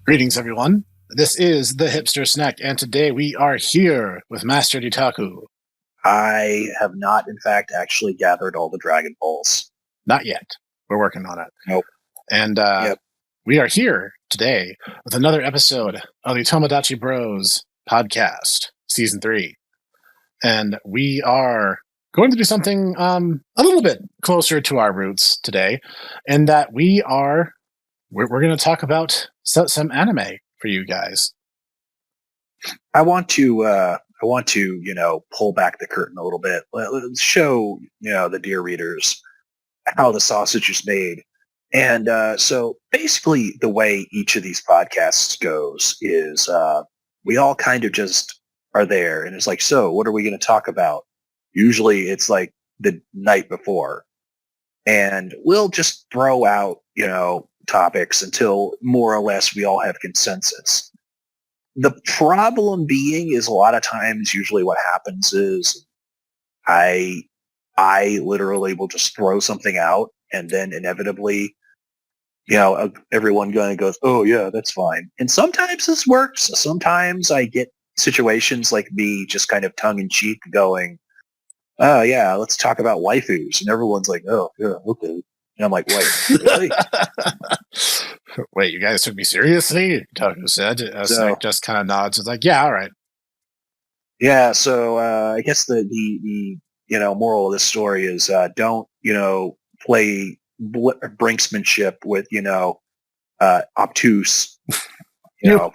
Greetings, everyone. This is the Hipster Snack, and today we are here with Master Dutaku. I have not, in fact, actually gathered all the Dragon Balls. Not yet. We're working on it. Nope. And Yep. we are here today with another episode of the Tomodachi Bros podcast, Season 3. And we are going to do something a little bit closer to our roots today, in that we're going to talk about some anime for you guys. I want to, pull back the curtain a little bit. Let's show, the dear readers how the sausage is made. And so basically the way each of these podcasts goes is we all kind of just are there. And it's like, so what are we going to talk about? Usually it's like the night before. And we'll just throw out, topics until more or less we all have consensus. The problem being is a lot of times usually what happens is I literally will just throw something out and then inevitably, everyone kind of goes, oh yeah, that's fine. And sometimes this works. Sometimes I get situations like me just kind of tongue in cheek going, oh yeah, let's talk about waifus. And everyone's like, oh yeah, okay. And I'm like, wait, really? Wait, you guys took me seriously? Taku said. Snack just kind of nods. It's like, yeah, all right. Yeah, so I guess the moral of this story is don't play brinksmanship with obtuse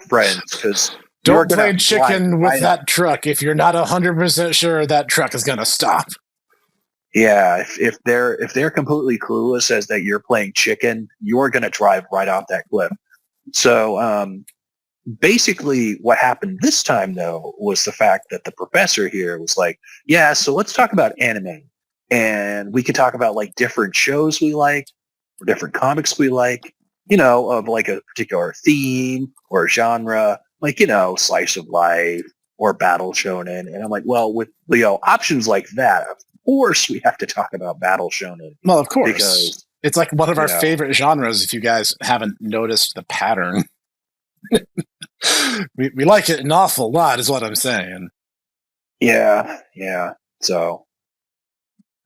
friends, because don't play chicken with that truck if you're not 100% sure that truck is gonna stop. Yeah, if they're completely clueless as that you're playing chicken, you're gonna drive right off that cliff. So basically what happened this time though was the fact that the professor here was like, yeah, so let's talk about anime, and we could talk about like different shows we like or different comics we like, of like a particular theme or genre, like, slice of life or battle shonen. And I'm like, well, with options like that, of course we have to talk about battle shonen. Well, of course, because it's like one of our favorite genres, if you guys haven't noticed the pattern. we like it an awful lot, is what I'm saying. Yeah. So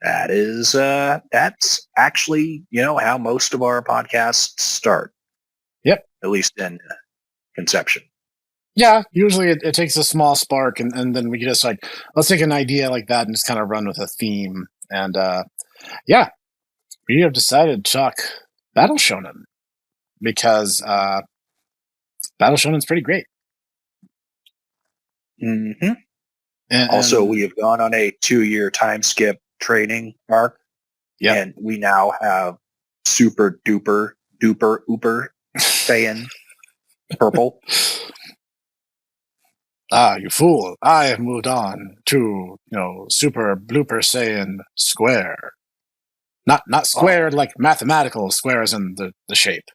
that's actually, how most of our podcasts start. Yep. At least in conception. Yeah, usually it takes a small spark, and then we just like, let's take an idea like that and just kind of run with a theme. And yeah, we have decided to talk Battle Shonen because Battle Shonen's pretty great. Mm-hmm. And also, we have gone on a 2-year time skip training arc. Yeah. And we now have super duper ooper Saiyan purple. Ah, you fool. I have moved on to, super blooper Saiyan square. Not squared like mathematical squares in the shape.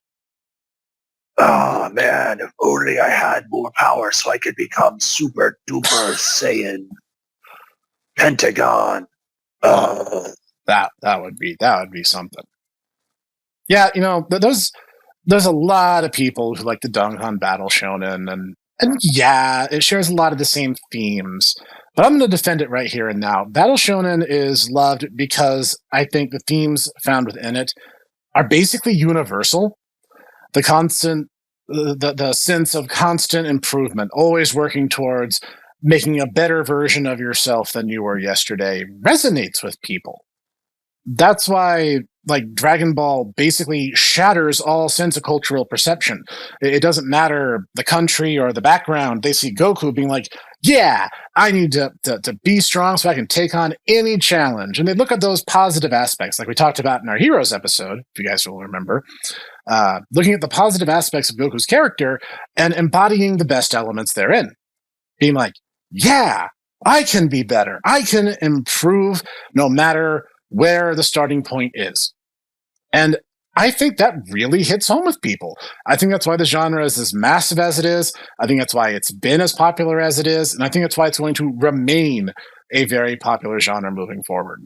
Oh man, if only I had more power so I could become super duper Saiyan Pentagon. That would be something. Yeah, there's a lot of people who like the Donghon Battle Shonen, and yeah, it shares a lot of the same themes. But I'm going to defend it right here and now. Battle Shonen is loved because I think the themes found within it are basically universal. The constant, the sense of constant improvement, always working towards making a better version of yourself than you were yesterday, resonates with people. That's why, like, Dragon Ball basically shatters all sense of cultural perception. It doesn't matter the country or the background. They see Goku being like, yeah, I need to be strong so I can take on any challenge. And they look at those positive aspects, like we talked about in our Heroes episode, if you guys will remember, looking at the positive aspects of Goku's character and embodying the best elements therein. Being like, yeah, I can be better. I can improve no matter where the starting point is. And I think that really hits home with people. I think that's why the genre is as massive as it is. I think that's why it's been as popular as it is. And I think that's why it's going to remain a very popular genre moving forward.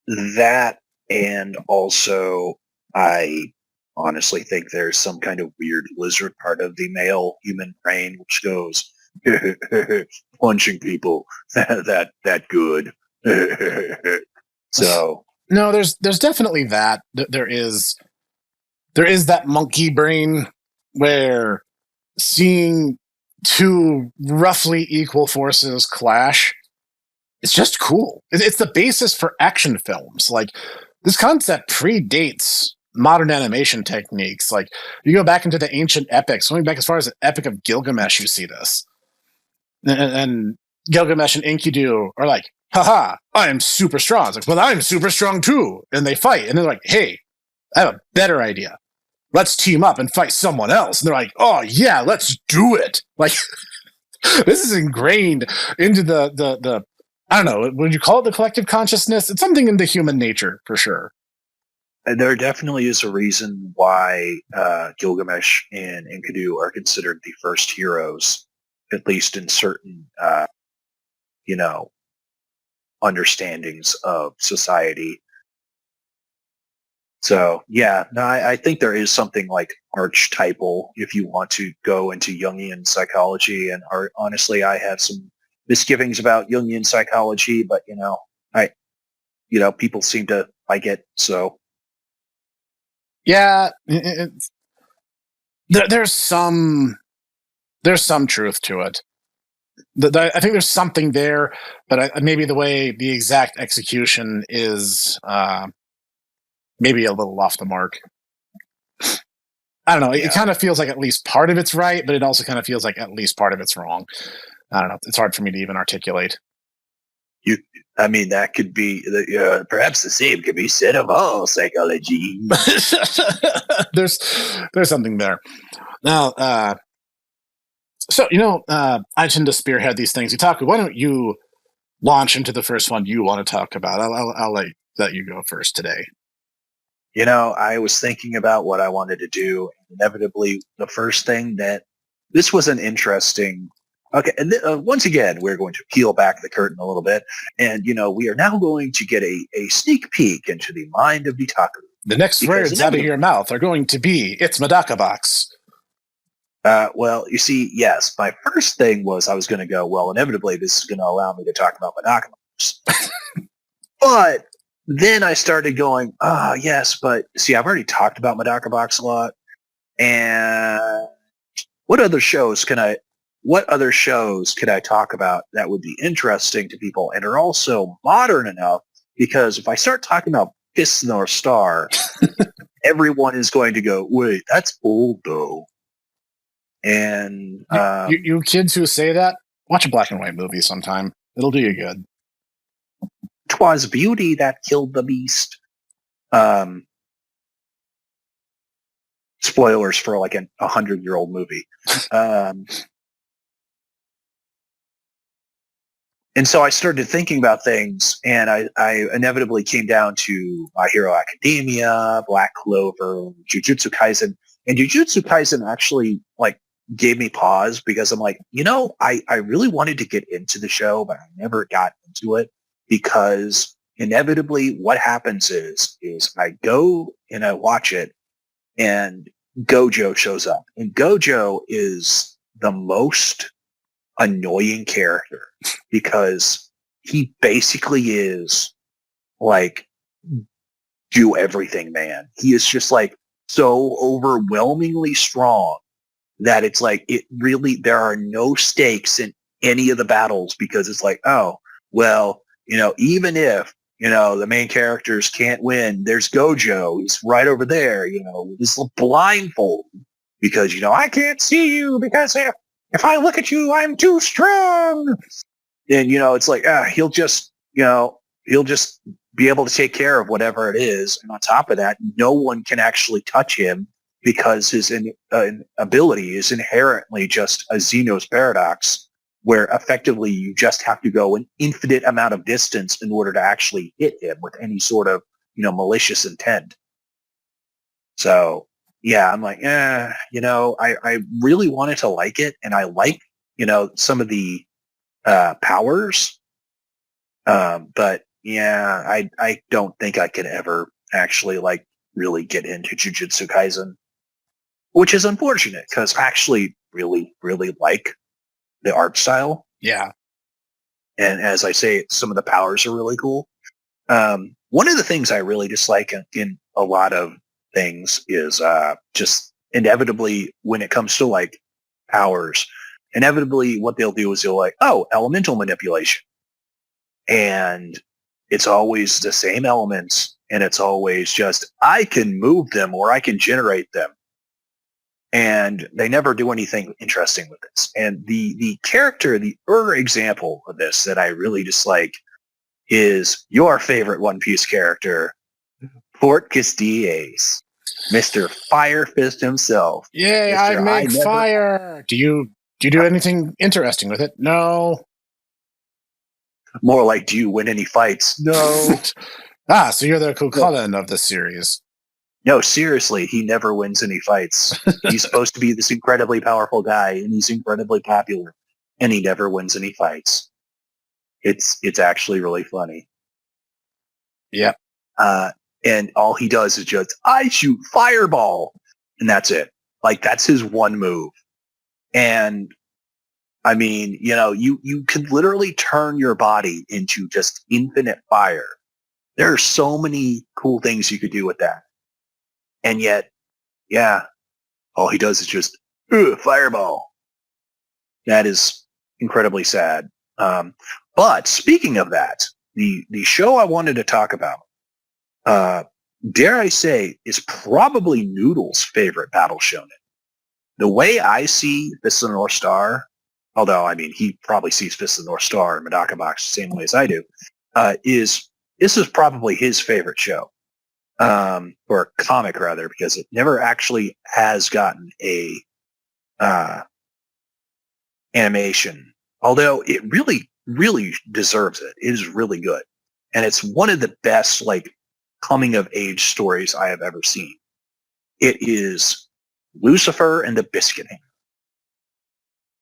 That, and also I honestly think there's some kind of weird lizard part of the male human brain which goes punching people that good. So No, there's definitely that. There is that monkey brain where seeing two roughly equal forces clash, it's just cool. It's the basis for action films. Like, this concept predates modern animation techniques. Like, you go back into the ancient epics, going back as far as the Epic of Gilgamesh, you see this. And Gilgamesh and Enkidu are like, haha, I am super strong. It's like, well, I'm super strong too. And they fight. And they're like, hey, I have a better idea. Let's team up and fight someone else. And they're like, oh, yeah, let's do it. Like, this is ingrained into the I don't know, would you call it the collective consciousness? It's something in the human nature, for sure. there definitely is a reason why Gilgamesh and Enkidu are considered the first heroes, at least in certain, you know, understandings of society. So yeah, no, I think there is something like archetypal if you want to go into Jungian psychology. And honestly, I have some misgivings about Jungian psychology, but people seem to like it. So Yeah, there's some truth to it. I think there's something there, but maybe the way the exact execution is maybe a little off the mark. I don't know. yeah. It kind of feels like at least part of it's right, but it also kind of feels like at least part of it's wrong. I don't know. It's hard for me to even articulate. That could be perhaps the same could be said of all psychology. there's something there. Now, I tend to spearhead these things. Why don't you launch into the first one you want to talk about? I'll let you go first today. I was thinking about what I wanted to do. Inevitably, the first thing this was an interesting. Okay, and once again, we're going to peel back the curtain a little bit, and we are now going to get a sneak peek into the mind of Bitaku. The next words out of your mouth are going to be, "It's Medaka Box." Well, you see, yes, my first thing was I was going to go, well, inevitably, this is going to allow me to talk about Medaka Box. But then I started going, yes, but see, I've already talked about Medaka Box a lot. And what other shows could I talk about that would be interesting to people and are also modern enough? Because if I start talking about Fist North Star, everyone is going to go, wait, that's old though. And you kids who say that, watch a black and white movie sometime. It'll do you good. 'Twas beauty that killed the beast. Spoilers for like a 100-year-old movie. And so I started thinking about things, and I inevitably came down to My Hero Academia, Black Clover, Jujutsu Kaisen. And Jujutsu Kaisen actually gave me pause because I'm like, I really wanted to get into the show, but I never got into it because inevitably what happens is I go and I watch it and Gojo shows up. And Gojo is the most annoying character because he basically is like do everything man. He is just so overwhelmingly strong that it's there are no stakes in any of the battles because it's even if the main characters can't win, there's Gojo. He's right over there, with his blindfold because I can't see you because if I look at you, I'm too strong. And it's he'll just be able to take care of whatever it is. And on top of that, no one can actually touch him because his ability is inherently just a Zeno's paradox, where effectively you just have to go an infinite amount of distance in order to actually hit him with any sort of malicious intent. So yeah, I'm I really wanted to like it, and I like some of the powers, but yeah, I don't think I could ever actually really get into Jujutsu Kaisen, which is unfortunate because I actually really, really like the art style. Yeah. And as I say, some of the powers are really cool. One of the things I really dislike in a lot of things is just inevitably when it comes to like powers, inevitably what they'll do is they'll like, oh, elemental manipulation. And it's always the same elements. And it's always just, I can move them or I can generate them. And they never do anything interesting with this. And the character, the example of this that I really dislike is your favorite One Piece character, Port Castillace, Mr. Fire Fist himself. Yay, Mr. I make fire. Do you do anything interesting with it? No. More like, do you win any fights? No. So you're the Kukulin of the series. No, seriously, he never wins any fights. He's supposed to be this incredibly powerful guy, and he's incredibly popular, and he never wins any fights. It's actually really funny. Yep. And all he does is just, I shoot fireball, and that's it. Like, that's his one move. And I mean, you can literally turn your body into just infinite fire. There are so many cool things you could do with that. And yet, yeah, all he does is just, fireball. That is incredibly sad. But speaking of that, the show I wanted to talk about, dare I say, is probably Noodle's favorite battle shonen. The way I see Fist of the North Star, although, I mean, he probably sees Fist of the North Star and Medaka Box the same way as I do, is this is probably his favorite show. Or comic, rather, because it never actually has gotten a animation. Although it really, really deserves it. It is really good. And it's one of the best, like, coming-of-age stories I have ever seen. It is Lucifer and the Biscuit Hand.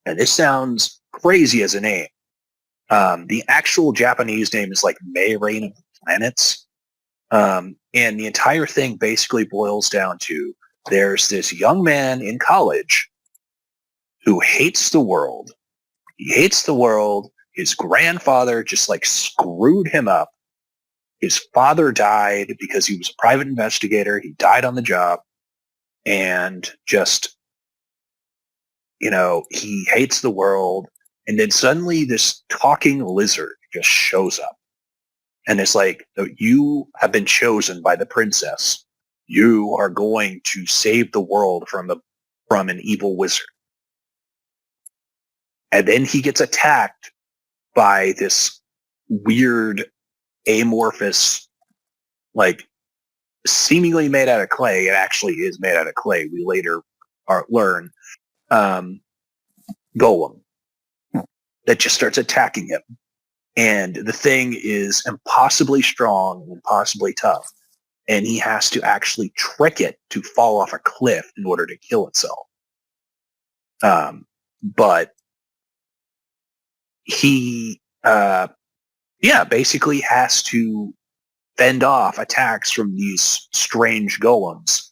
And this sounds crazy as a name. The actual Japanese name is like May Reign of the Planets. And the entire thing basically boils down to there's this young man in college who hates the world. He hates the world. His grandfather just like screwed him up. His father died because he was a private investigator. He died on the job. And just, he hates the world. And then suddenly this talking lizard just shows up. And it's like, you have been chosen by the princess. You are going to save the world from an evil wizard. And then he gets attacked by this weird, amorphous, like, seemingly made out of clay. It actually is made out of clay. We later learn golem that just starts attacking him. And the thing is impossibly strong, impossibly tough. And he has to actually trick it to fall off a cliff in order to kill itself. But he, basically has to fend off attacks from these strange golems,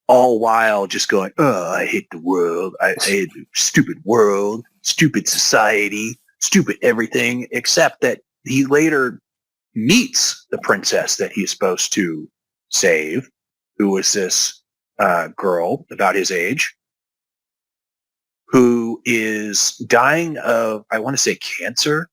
all while just going, I hate the world. I hate the stupid world, stupid society, stupid everything, except that he later meets the princess that he's supposed to save, who is this girl about his age, who is dying of, I want to say, cancer.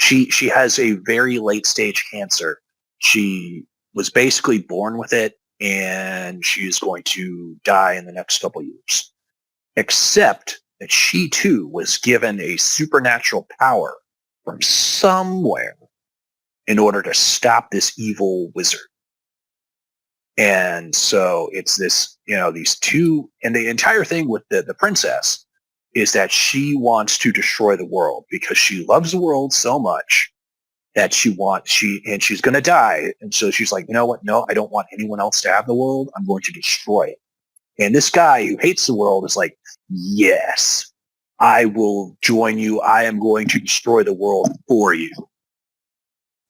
She has a very late stage cancer. She was basically born with it, and she is going to die in the next couple years. Except that she too was given a supernatural power from somewhere in order to stop this evil wizard. And so it's this, these two, and the entire thing with the princess is that she wants to destroy the world because she loves the world so much that she's going to die. And so she's like, you know what? No, I don't want anyone else to have the world. I'm going to destroy it. And this guy who hates the world is like, yes, I will join you. I am going to destroy the world for you.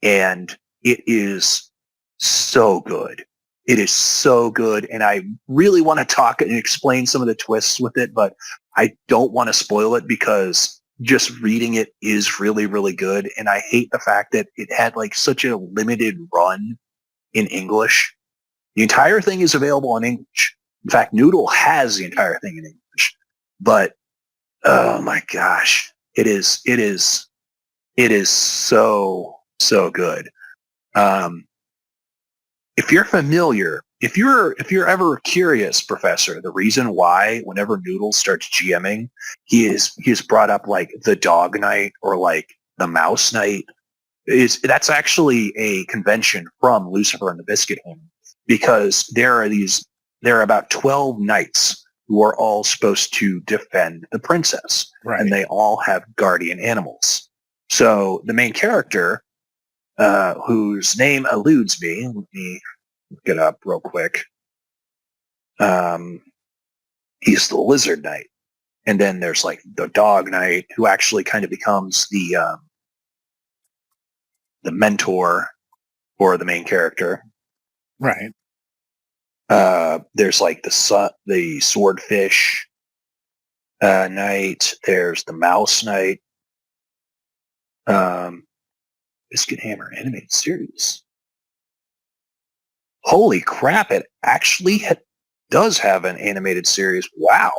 And it is so good. It is so good, and I really want to talk and explain some of the twists with it, but I don't want to spoil it because just reading it is really, really good. And I hate the fact that it had like such a limited run in English. The entire thing is available in English. In fact, Noodle has the entire thing in English. But oh my gosh, it is so, so good. Um, if you're familiar, if you're ever curious, Professor, the reason why whenever Noodle starts GMing, he is brought up like the Dog Knight or like the Mouse Knight. Is that's actually a convention from Lucifer and the Biscuit Hammer, because there are about 12 knights who are all supposed to defend the princess, Right. and they all have guardian animals. So the main character, whose name eludes me, let me look it up real quick. He's the Lizard Knight, and then there's like the Dog Knight, who actually kind of becomes the mentor for the main character. Right. There's like the Swordfish Knight. There's the Mouse Knight. Biscuit Hammer animated series. Holy crap! It actually does have an animated series. Wow.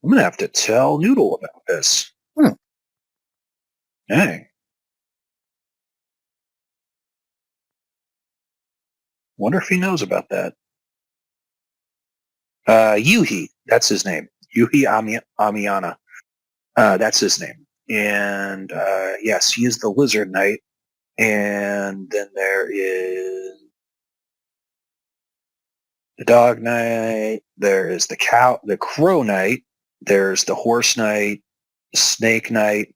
I'm gonna have to tell Noodle about this. Dang. Wonder if he knows about that. Yuhi, that's his name. Yuhi Amiyana. That's his name. And yes, he is the Lizard Knight. And then there is the Dog Knight. There is the Crow Knight. There's the Horse Knight, the Snake Knight,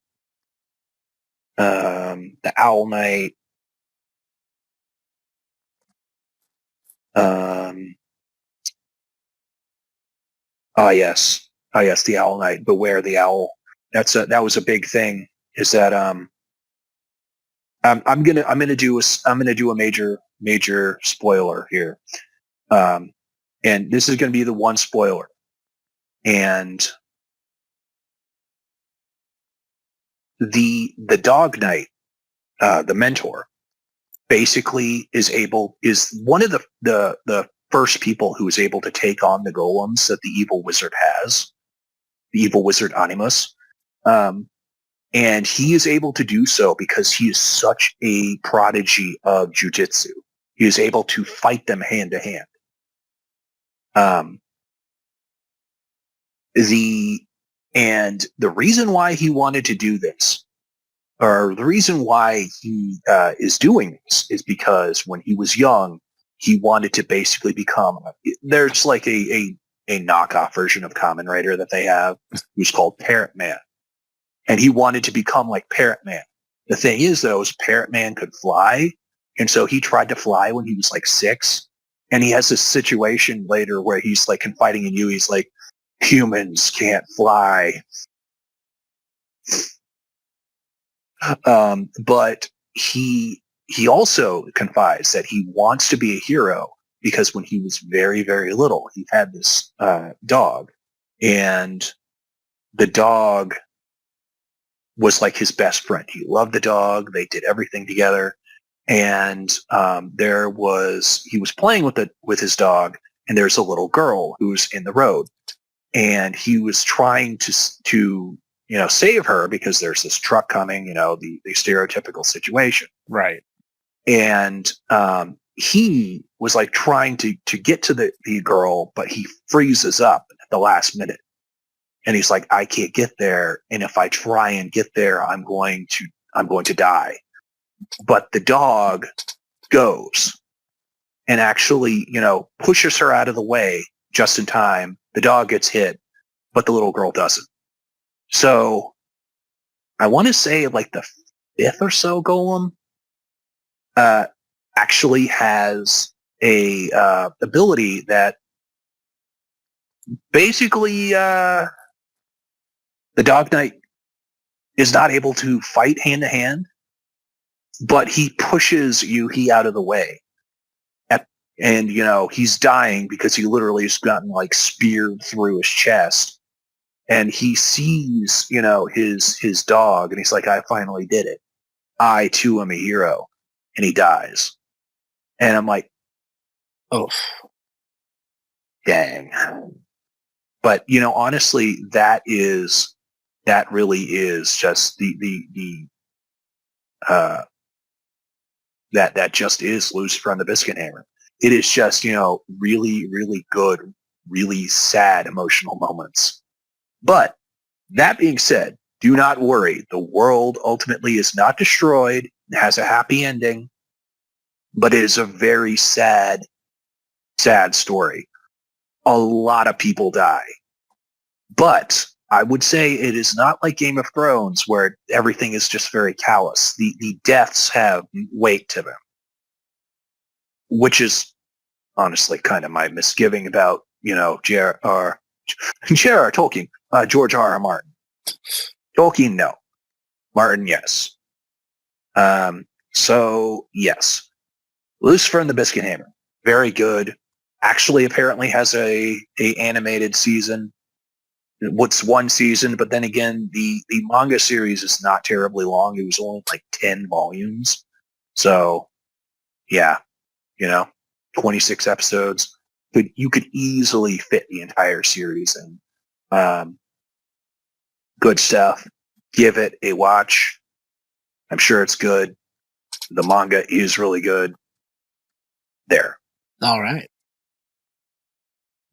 the Owl Knight. Oh yes, the Owl Knight. Beware the owl. That was a big thing. Is that I'm gonna do a major spoiler here, and this is gonna be the one spoiler. And the Dog Knight, the mentor, basically is one of the first people who is able to take on the golems that the evil wizard has, the evil wizard Animus. And he is able to do so because he is such a prodigy of jujitsu. He is able to fight them hand to hand. The reason why he wanted to do this, or the reason why he is doing this, is because when he was young, he wanted to basically become. There's like a knockoff version of Kamen Rider that they have, who's called Parrot Man, and he wanted to become like Parrot Man. The thing is, though, is Parrot Man could fly, and so he tried to fly when he was like 6. And he has this situation later where he's like confiding in you. He's like, humans can't fly. But he also confides that he wants to be a hero because when he was very, very little, he had this dog, and the dog was like his best friend. He loved the dog. They did everything together. And he was playing with his dog, and there's a little girl who's in the road, and he was trying to save her because there's this truck coming, the stereotypical situation. Right. And he was like trying to get to the girl, but he freezes up at the last minute. And he's like, I can't get there. And if I try and get there, I'm going to die. But the dog goes and actually, pushes her out of the way just in time. The dog gets hit, but the little girl doesn't. So I want to say like the 5th or so golem actually has a ability that basically the Dog Knight is not able to fight hand to hand, but he pushes Yuhi out of the way. And, he's dying because he literally has gotten like speared through his chest. And he sees, his dog, and he's like, I finally did it. I too am a hero. And he dies. And I'm like, oh, dang. But, honestly, that really is just that just is Lucifer and the Biscuit Hammer. It is just, really, really good, really sad emotional moments. But that being said, do not worry. The world ultimately is not destroyed. It has a happy ending, but it is a very sad, sad story. A lot of people die. But I would say it is not like Game of Thrones where everything is just very callous. The deaths have weight to them, which is honestly kind of my misgiving about, J.R.R. Tolkien, George R.R. Martin. Tolkien, no. Martin, yes. So, yes. Lucifer and the Biscuit Hammer. Very good. Actually, apparently has a animated season. What's one season, but then again, the manga series is not terribly long. It was only like 10 volumes. So, yeah, 26 episodes. You could easily fit the entire series in. Good stuff. Give it a watch. I'm sure it's good. The manga is really good. There. All right.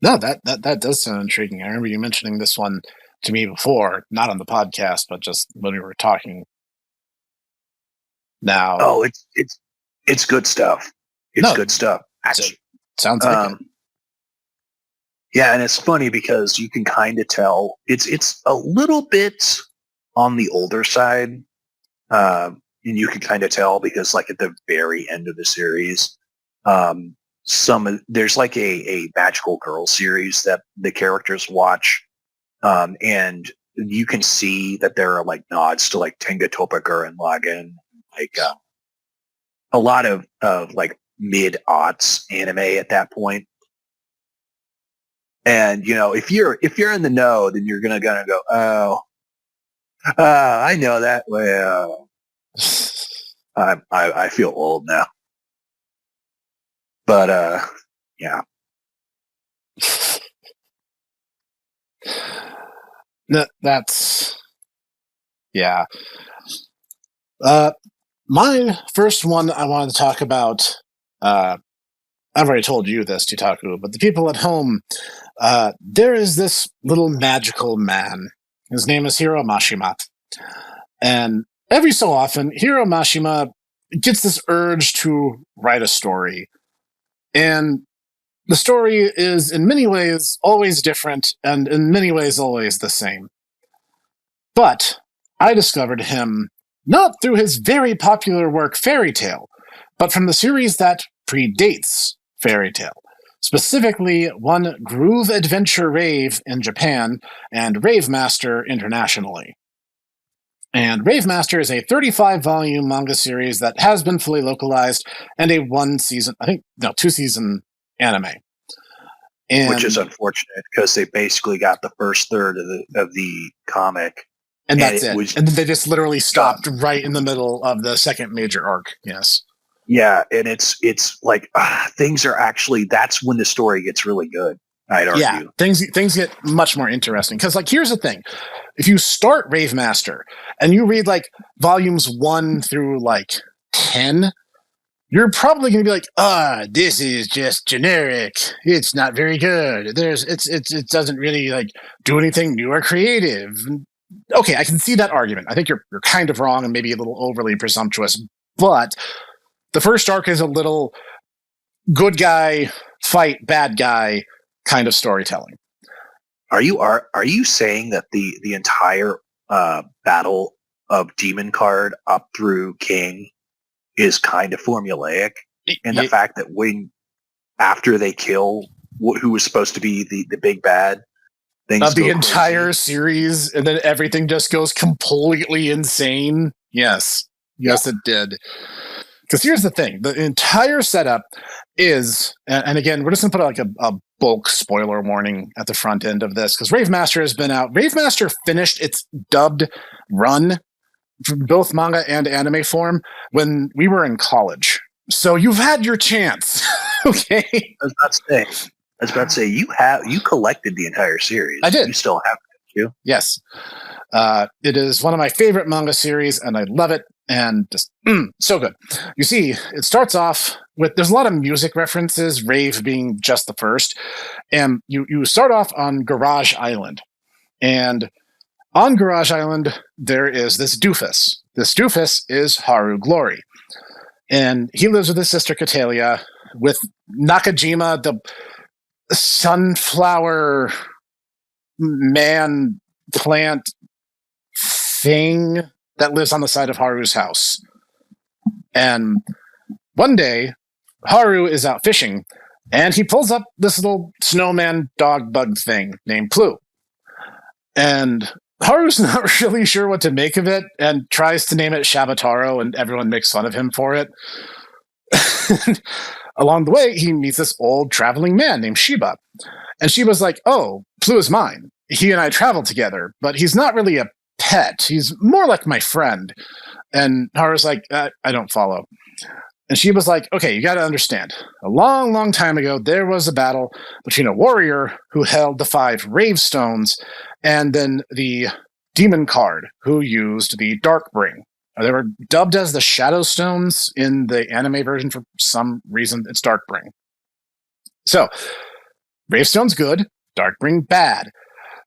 No, that does sound intriguing. I remember you mentioning this one to me before, not on the podcast, but just when we were talking. Now, oh, it's good stuff. It's good stuff. Actually, sounds like it. Yeah, and it's funny because you can kind of tell it's a little bit on the older side, and you can kind of tell because like at the very end of the series, there's like a magical girl series that the characters watch, and you can see that there are like nods to like Tenga Toppa and Lagan, like a lot of like mid-aughts anime at that point. And if you're in the know, then you're gonna go, oh, I know that. Well, I feel old now, but yeah. That's yeah. My first one I wanted to talk about. I've already told you this, Tutaku, but the people at home. There is this little magical man. His name is Hiro Mashima. And every so often, Hiro Mashima gets this urge to write a story. And the story is, in many ways, always different, and in many ways, always the same. But I discovered him not through his very popular work Fairy Tail, but from the series that predates Fairy Tail. Specifically, one Groove Adventure Rave in Japan and Rave Master internationally. And Rave Master is a 35-volume manga series that has been fully localized and a 2-season anime. And, which is unfortunate because they basically got the first third of the comic. And that's it. And they just literally stopped right in the middle of the second major arc. Yes. Yeah, and it's like things are actually, that's when the story gets really good, I'd argue. Yeah, things get much more interesting. Because, like, here's the thing. If you start Rave Master and you read, like, volumes 1 through, like, 10, you're probably going to be like, this is just generic. It's not very good. It doesn't really, like, do anything new or creative. Okay, I can see that argument. I think you're kind of wrong and maybe a little overly presumptuous, but the first arc is a little good guy fight bad guy kind of storytelling. Are you saying that the entire battle of Demon Card up through King is kind of formulaic, and the fact that after they kill who was supposed to be the big bad, things of the entire series, and then everything just goes completely insane? Yes. Yes, it did. Because here's the thing: the entire setup is, and again, we're just gonna put like a bulk spoiler warning at the front end of this because Rave Master has been out. Rave Master finished its dubbed run for both manga and anime form when we were in college. So you've had your chance. Okay. I was about to say you collected the entire series. I did. You still have it, too? Yes. It is one of my favorite manga series, and I love it. And just so good. You see, it starts off with there's a lot of music references, Rave being just the first. And you start off on Garage Island. And on Garage Island, there is this doofus. This doofus is Haru Glory. And he lives with his sister Catalia, with Nakajima, the sunflower man plant thing that lives on the side of Haru's house. And one day, Haru is out fishing, and he pulls up this little snowman dog bug thing named Plu. And Haru's not really sure what to make of it and tries to name it Shabataro, and everyone makes fun of him for it. Along the way, he meets this old traveling man named Shiba. And Shiba's like, oh, Plu is mine. He and I traveled together, but he's not really a pet. He's more like my friend. And Haru's like, I don't follow. And Shiba's like, okay, you got to understand. A long, long time ago, there was a battle between a warrior who held the 5 Rave Stones and then the Demon Card who used the Darkbring. They were dubbed as the Shadow Stones in the anime version for some reason. It's Darkbring. So, Rave Stone's good, Darkbring bad.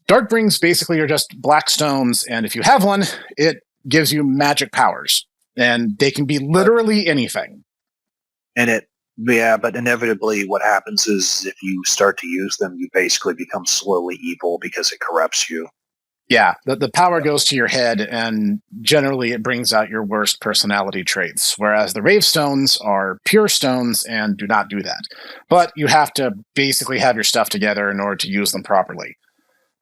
Darkbrings basically are just black stones, and if you have one, it gives you magic powers. And they can be literally anything. But inevitably what happens is if you start to use them, you basically become slowly evil because it corrupts you. Yeah, the power goes to your head, and generally it brings out your worst personality traits, whereas the Rave Stones are pure stones and do not do that. But you have to basically have your stuff together in order to use them properly.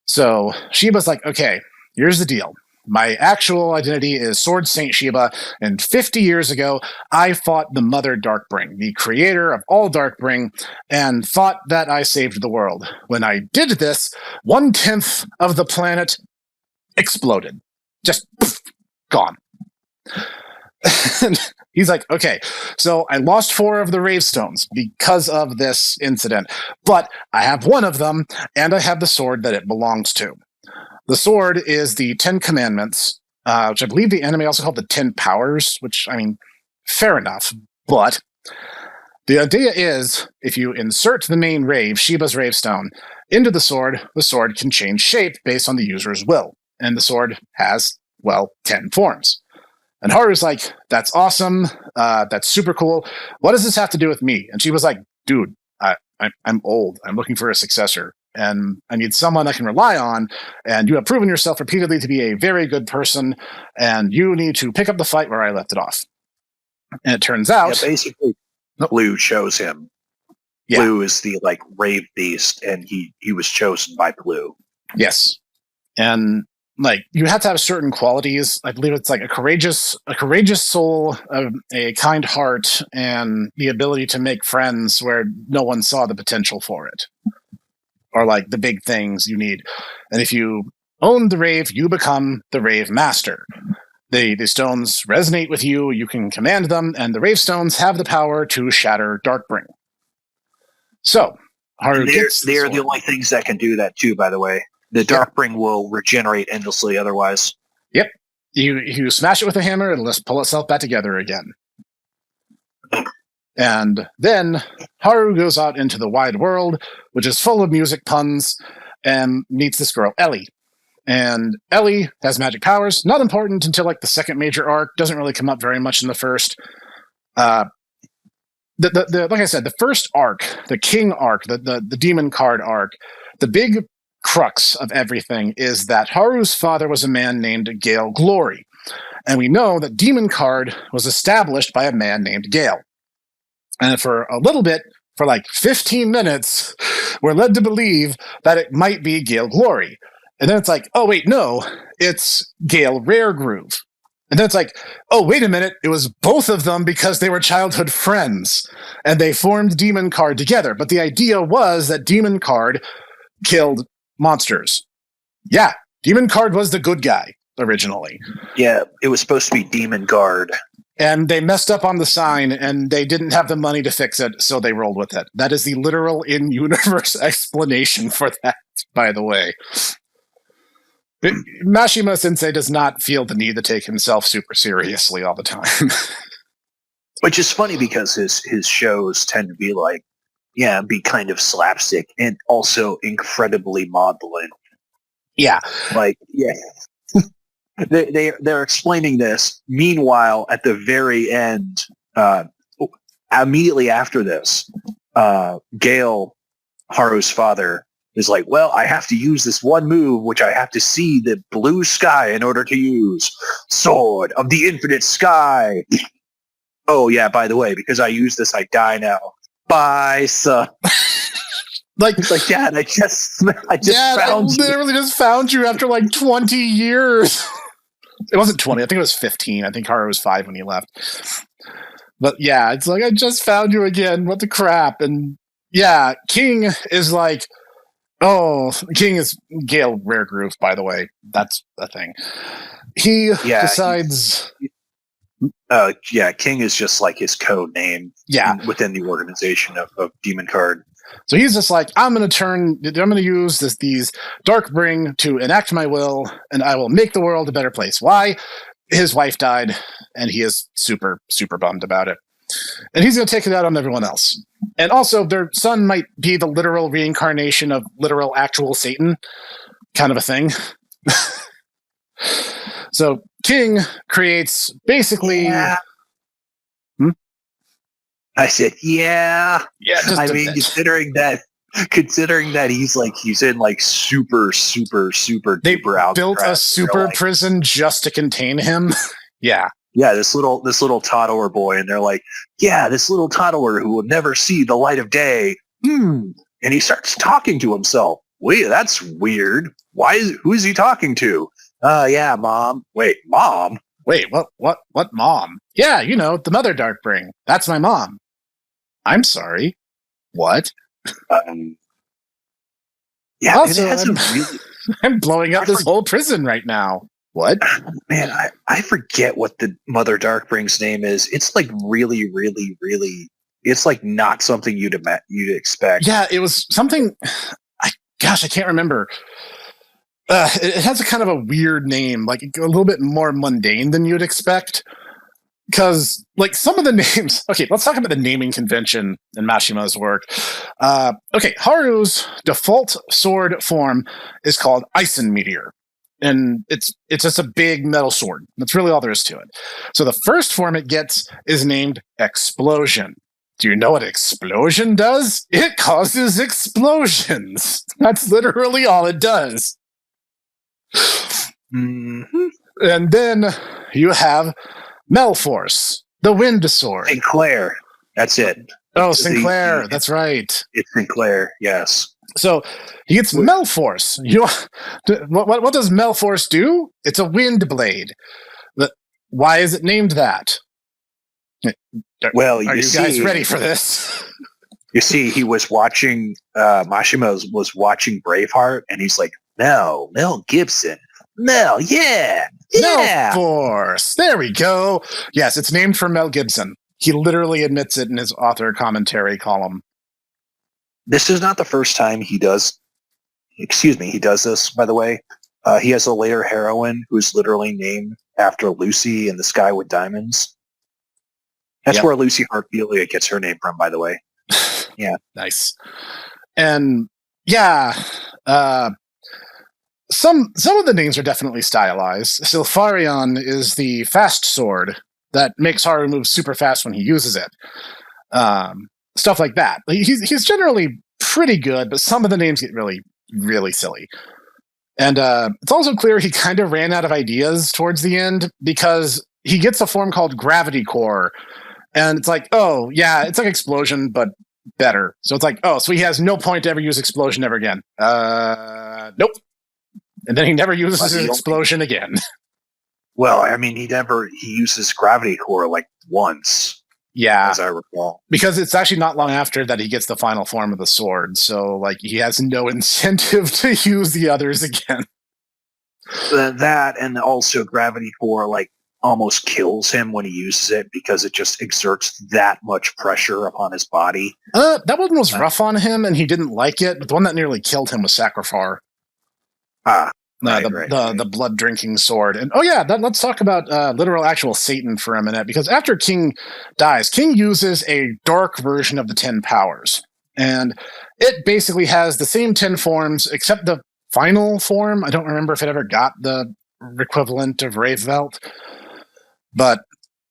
So Shiba's like, okay, here's the deal. My actual identity is Sword Saint Shiba, and 50 years ago, I fought the Mother Darkbring, the creator of all Darkbring, and thought that I saved the world. When I did this, 1/10 of the planet exploded. Just poof, gone. And he's like, okay, so I lost 4 of the Rave Stones because of this incident, but I have one of them, and I have the sword that it belongs to. The sword is the 10 Commandments, which I believe the anime also called the 10 Powers, which, I mean, fair enough, but the idea is if you insert the main Rave, Shiba's Rave Stone, into the sword can change shape based on the user's will, and the sword has, well, 10 forms. And Haru's like, that's awesome. That's super cool. What does this have to do with me? And she was like, dude, I'm old. I'm looking for a successor. And I need someone I can rely on. And you have proven yourself repeatedly to be a very good person. And you need to pick up the fight where I left it off. And it turns out... Yeah, basically, Blue chose him. Yeah. Blue is the, rave beast, and he was chosen by Blue. Yes. And... you have to have certain qualities. I believe it's like a courageous soul, a kind heart, and the ability to make friends where no one saw the potential for it. Or the big things you need. And if you own the Rave, you become the Rave Master. The stones resonate with you, you can command them, and the Rave Stones have the power to shatter Darkbring. So, Haru gets the They're the only things that can do that too, by the way. The Darkbring will regenerate endlessly otherwise. Yep. You smash it with a hammer, it'll just pull itself back together again. And then Haru goes out into the wide world, which is full of music puns, and meets this girl, Ellie. And Ellie has magic powers, not important until the second major arc, doesn't really come up very much in the first. Like I said, the first arc, the King arc, the Demon Card arc, the big crux of everything is that Haru's father was a man named Gale Glory. And we know that Demon Card was established by a man named Gale. And for a little bit, for 15 minutes, we're led to believe that it might be Gale Glory. And then it's oh wait, no, it's Gale Rare Groove. And then it's like, oh, wait a minute. It was both of them because they were childhood friends and they formed Demon Card together. But the idea was that Demon Card killed monsters. Yeah, Demon Card was the good guy originally. Yeah, it was supposed to be Demon Guard. And they messed up on the sign and they didn't have the money to fix it, so they rolled with it. That is the literal in-universe explanation for that, by the way. Mashima Sensei does not feel the need to take himself super seriously all the time. Which is funny because his shows tend to be like, be kind of slapstick and also incredibly maudlin. Yeah. Like, yeah. They're explaining this. Meanwhile, at the very end, immediately after this, Gale, Haru's father, is like, well, I have to use this one move, which I have to see the blue sky in order to use. Sword of the Infinite Sky. Oh, yeah, by the way, because I use this, I die now. Bye, son. It's like, Dad, I just found you. Literally just found you after like 20 years. It wasn't 20. I think it was 15. I think Haru was 5 when he left. But yeah, it's like, I just found you again. What the crap? And yeah, King is like, King is Gale Rare Groove, by the way. That's a thing. He decides... King is just like his code name within the organization of Demon Card. So he's just like, I'm going to use these Darkbring to enact my will, and I will make the world a better place. Why? His wife died, and he is super, super bummed about it. And he's going to take it out on everyone else. And also, their son might be the literal reincarnation of literal actual Satan, kind of a thing. So King creates basically... Yeah. I said, yeah. Yeah. I mean, considering that he's in like super, super, super they duper out. Built a super prison just to contain him. Yeah. Yeah, this little toddler boy, and they're like, yeah, this little toddler who will never see the light of day. And he starts talking to himself. Wait, that's weird. Who is he talking to? Yeah, Mom. Wait, Mom? Wait, what Mom? Yeah, the Mother Darkbring. That's my mom. I'm sorry. What? Yeah, also, I'm blowing up this whole prison right now. What? Man, I forget what the Mother Darkbring's name is. It's like really, really, really. It's like not something you'd expect. Yeah, it was something. I can't remember. It has a kind of a weird name, like a little bit more mundane than you'd expect. Because, like, some of the names... Okay, let's talk about the naming convention in Mashima's work. Haru's default sword form is called Ison Meteor. And it's just a big metal sword. That's really all there is to it. So the first form it gets is named Explosion. Do you know what explosion does? It causes explosions. That's literally all it does. Mm-hmm. And then you have Melforce, the Wind Sword. Sinclair. That's it. Oh, Sinclair. That's right. It's Sinclair, yes. So he gets Melforce. What does Melforce do? It's a wind blade. Why is it named that? Well, are you guys ready for this? You see, he was watching, Mashima was watching Braveheart, and he's like, Mel Gibson. Mel, yeah. Melforce. There we go. Yes, it's named for Mel Gibson. He literally admits it in his author commentary column. This is not the first time he does this, by the way. He has a later heroine who's literally named after Lucy in the Sky with Diamonds. That's where Lucy Hartfilia gets her name from, by the way. Yeah. Nice. And some of the names are definitely stylized. Silpharion is the fast sword that makes Haru move super fast when he uses it. Stuff like that. He's generally pretty good, but some of the names get really, really silly. And it's also clear he kind of ran out of ideas towards the end because he gets a form called Gravity Core. And it's like, oh, yeah, it's like Explosion, but better. So it's like, oh, so he has no point to ever use Explosion ever again. Nope. And then he never uses his Explosion again. Well, I mean, he uses gravity core like once, Yeah, as I recall. because it's actually not long after that he gets the final form of the sword. So like he has no incentive to use the others again. That and also gravity core like almost kills him when he uses it because it just exerts that much pressure upon his body. That one was rough on him, and he didn't like it. But the one that nearly killed him was Sacrifar. The blood drinking sword. And let's talk about literal actual Satan for a minute, because after King dies, King uses a dark version of the 10 powers, and it basically has the same 10 forms except the final form. I don't remember if it ever got the equivalent of Ravevelt, but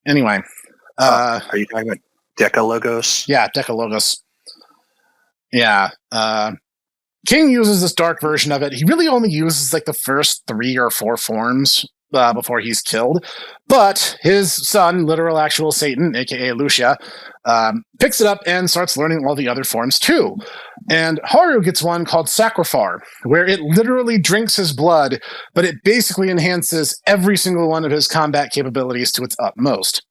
anyway. Are you talking about Decalogos? Yeah, Decalogos. Yeah. King uses this dark version of it. He really only uses like the first 3 or 4 forms before he's killed. But his son, literal actual Satan, aka Lucia, picks it up and starts learning all the other forms too. And Haru gets one called Sacrifar, where it literally drinks his blood, but it basically enhances every single one of his combat capabilities to its utmost.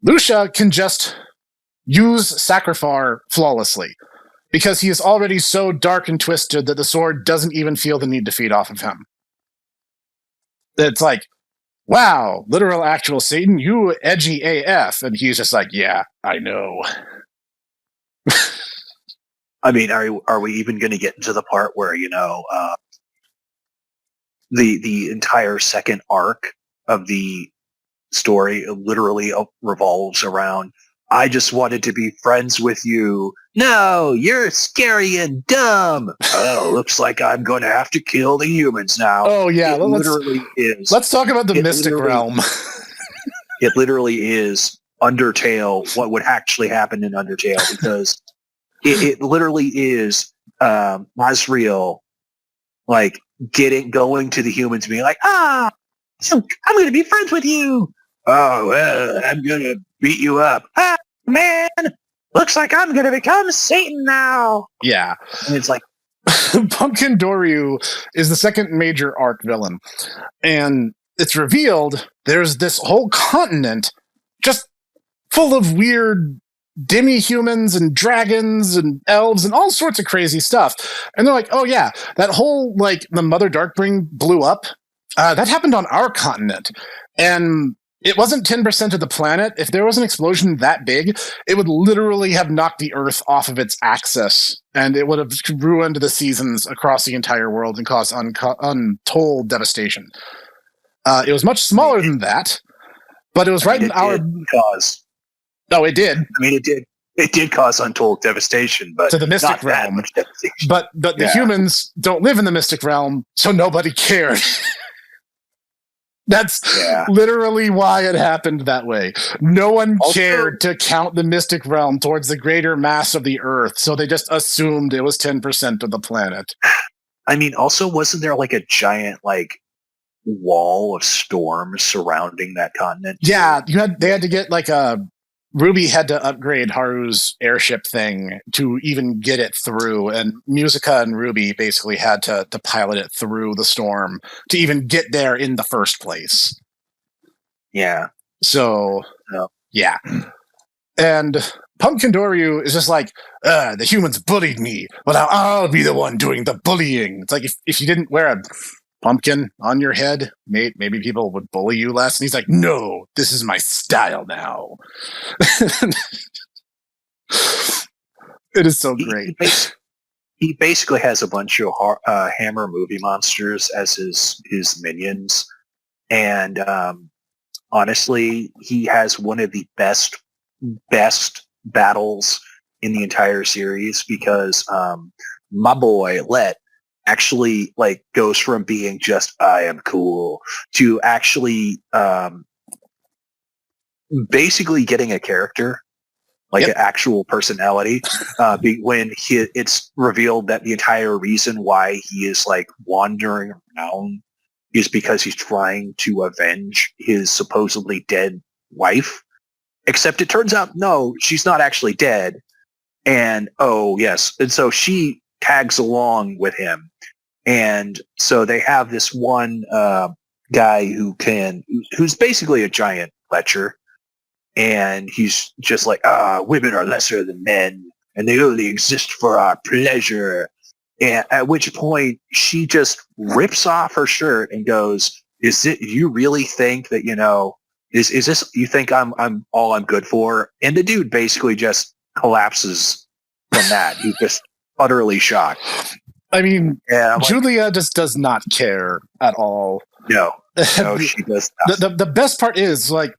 Lucia can just use Sacrifar flawlessly, because he is already so dark and twisted that the sword doesn't even feel the need to feed off of him. It's like, wow, literal actual Satan, you edgy AF. And he's just like, yeah, I know. I mean, are we even going to get into the part where, the entire second arc of the story literally revolves around, I just wanted to be friends with you. No, you're scary and dumb. Oh, looks like I'm going to have to kill the humans now. Oh, yeah. Let's talk about the Mystic Realm. It literally is Undertale, what would actually happen in Undertale, because it literally is Masriel, like, going to the humans being like, I'm going to be friends with you. Oh, well, I'm going to beat you up. Ah, man, looks like I'm going to become Satan now. Yeah. And it's like, Pumpkin Doryu is the second major arc villain. And it's revealed there's this whole continent just full of weird demi-humans and dragons and elves and all sorts of crazy stuff. And they're like, oh yeah, that whole, like, the Mother Darkbring blew up. That happened on our continent. And it wasn't 10% of the planet. If there was an explosion that big, it would literally have knocked the Earth off of its axis, and it would have ruined the seasons across the entire world and caused untold devastation. It was much smaller than that, but it was right in our cause. No, it did. I mean, it did. It did cause untold devastation, but to the Mystic Realm. But the humans don't live in the Mystic Realm, so nobody cared. That's literally why it happened that way. No one cared to count the Mystic Realm towards the greater mass of the Earth, so they just assumed it was 10% of the planet. I mean, also, wasn't there like a giant, like, wall of storms surrounding that continent? Yeah, they had to get like Ruby had to upgrade Haru's airship thing to even get it through, and Musica and Ruby basically had to pilot it through the storm to even get there in the first place. Yeah. So, yeah. And Pumpkin Doryu is just like, the humans bullied me, but now I'll be the one doing the bullying. It's like, if you didn't wear a pumpkin on your head, maybe people would bully you less. And he's like, no, this is my style now. It is so great. He basically has a bunch of Hammer movie monsters as his minions. And honestly, he has one of the best battles in the entire series, because my boy, Let, actually, like, goes from being just I am cool to actually basically getting a character, like an actual personality. When it's revealed that the entire reason why he is like wandering around is because he's trying to avenge his supposedly dead wife. Except it turns out, no, she's not actually dead. And and so she tags along with him. And so they have this one guy who's basically a giant lecher, and he's just like, women are lesser than men, and they only exist for our pleasure. And at which point she just rips off her shirt and goes, "Is it? You really think that is this? You think I'm all I'm good for?" And the dude basically just collapses from that. He's just utterly shocked. I mean, and Julia just does not care at all. No, she does not. The best part is, like,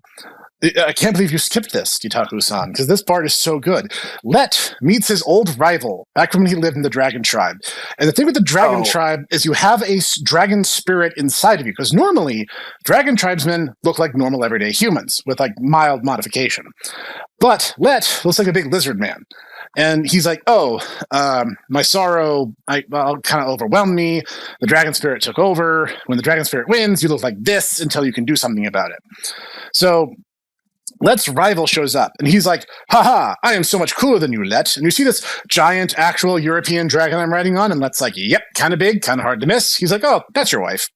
I can't believe you skipped this, Itaku-san, because this part is so good. Let meets his old rival back when he lived in the Dragon Tribe. And the thing with the Dragon Tribe is you have a dragon spirit inside of you, because normally Dragon Tribesmen look like normal everyday humans with, like, mild modification. But Let looks like a big lizard man. And he's like, my sorrow kind of overwhelmed me. The dragon spirit took over. When the dragon spirit wins, you look like this until you can do something about it. So Let's rival shows up, and he's like, haha, I am so much cooler than you, Let. And you see this giant actual European dragon I'm riding on, and Let's like, yep, kind of big, kind of hard to miss. He's like, oh, that's your wife.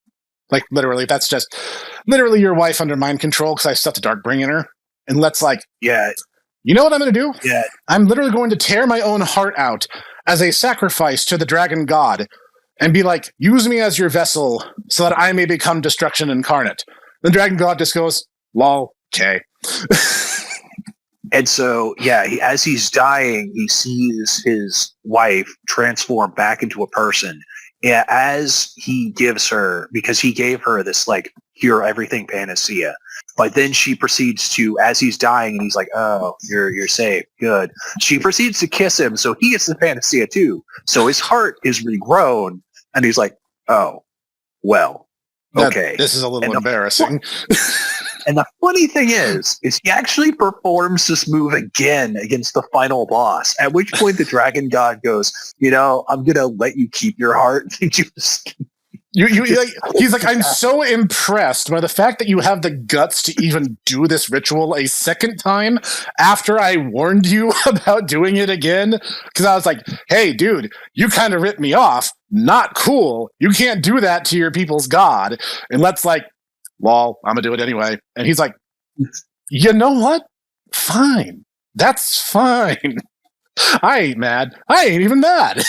Like, literally, that's just literally your wife under mind control because I stuffed a Darkbring in her. And Let's like, yeah. You know what I'm going to do? Yeah. I'm literally going to tear my own heart out as a sacrifice to the dragon god and be like, use me as your vessel so that I may become destruction incarnate. The dragon god just goes, lol, okay. And so, yeah, as he's dying, he sees his wife transform back into a person. Yeah, as he gives her, because he gave her this, like, cure everything panacea. But then she proceeds to, as he's dying, and he's like, oh, you're safe, good. She proceeds to kiss him, so he gets the panacea too. So his heart is regrown, and he's like, oh, well, okay. This is a little embarrassing. And the funny thing is he actually performs this move again against the final boss, at which point the dragon god goes, I'm going to let you keep your heart. He's like, I'm so impressed by the fact that you have the guts to even do this ritual a second time after I warned you about doing it again. Because I was like, hey, dude, you kind of ripped me off. Not cool. You can't do that to your people's god. And Let's like, lol, I'm going to do it anyway. And he's like, you know what? Fine. That's fine. I ain't mad. I ain't even mad.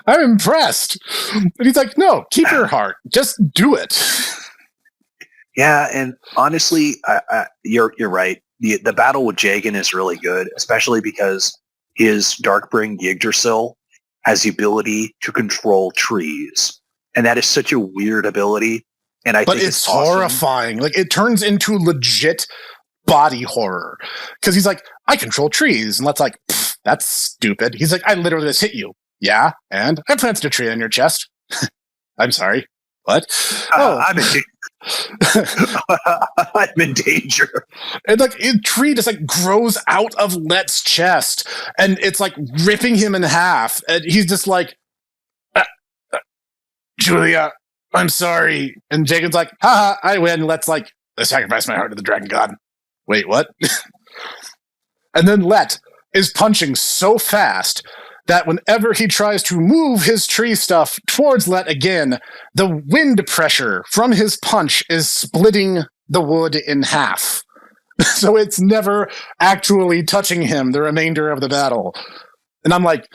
I'm impressed. And he's like, no, keep your heart. Just do it. Yeah, and honestly, you're right. The battle with Jagan is really good, especially because his Darkbring Yggdrasil has the ability to control trees. And that is such a weird ability. And I think it's horrifying. Like, it turns into legit body horror. Because he's like, I control trees. And Let's like, that's stupid. He's like, I literally just hit you. Yeah, and I planted a tree on your chest. I'm sorry. What? I'm in danger. And like a tree just like grows out of Let's chest, and it's like ripping him in half. And he's just like, Julia, I'm sorry. And Jagan's like, haha, I win. Let's like, I sacrifice my heart to the dragon god. Wait, what? And then Let is punching so fast that whenever he tries to move his tree stuff towards Let again, the wind pressure from his punch is splitting the wood in half. So it's never actually touching him the remainder of the battle. And I'm like,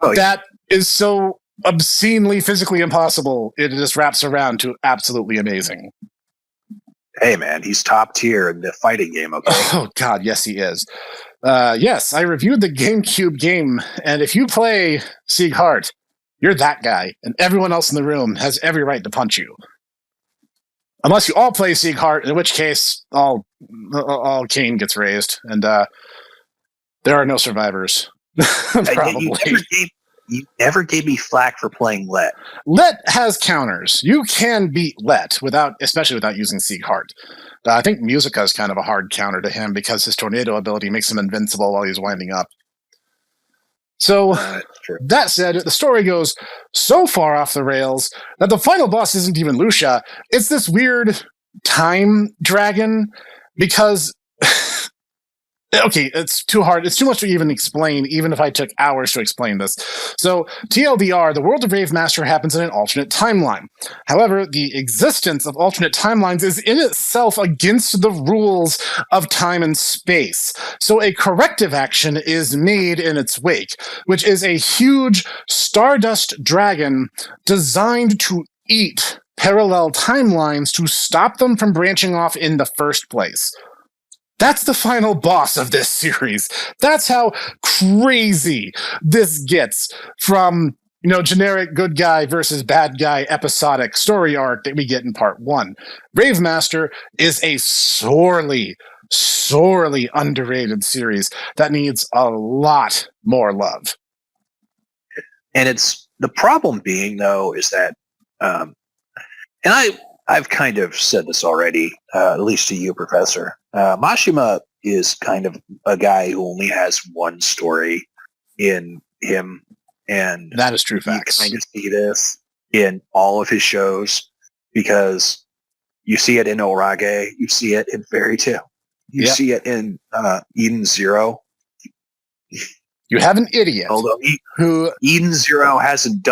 that is so obscenely physically impossible. It just wraps around to absolutely amazing. Hey, man, he's top tier in the fighting game, okay? Oh, God, yes, he is. Yes, I reviewed the GameCube game, and if you play Sieg Heart, you're that guy, and everyone else in the room has every right to punch you. Unless you all play Sieg Heart, in which case all Cain gets raised, and there are no survivors. Probably. You never gave me flack for playing Let. Let has counters. You can beat Let, especially without using Sieg Heart. I think Musica is kind of a hard counter to him because his tornado ability makes him invincible while he's winding up. So, that said, the story goes so far off the rails that the final boss isn't even Lucia. It's this weird time dragon because Okay, it's too hard. It's too much to even explain, even if I took hours to explain this. So, TLDR, the world of Rave Master happens in an alternate timeline. However, the existence of alternate timelines is in itself against the rules of time and space. So, a corrective action is made in its wake, which is a huge stardust dragon designed to eat parallel timelines to stop them from branching off in the first place. That's the final boss of this series. That's how crazy this gets from, generic good guy versus bad guy episodic story arc that we get in part 1. Rave Master is a sorely, sorely underrated series that needs a lot more love. And it's the problem being, though, is that, and I've kind of said this already, at least to you, Professor. Mashima is kind of a guy who only has one story in him, and that is true facts. You kind of see this in all of his shows because you see it in Orage, you see it in Fairy Tail, you see it in Eden Zero. You have an idiot. Although who Eden Zero hasn't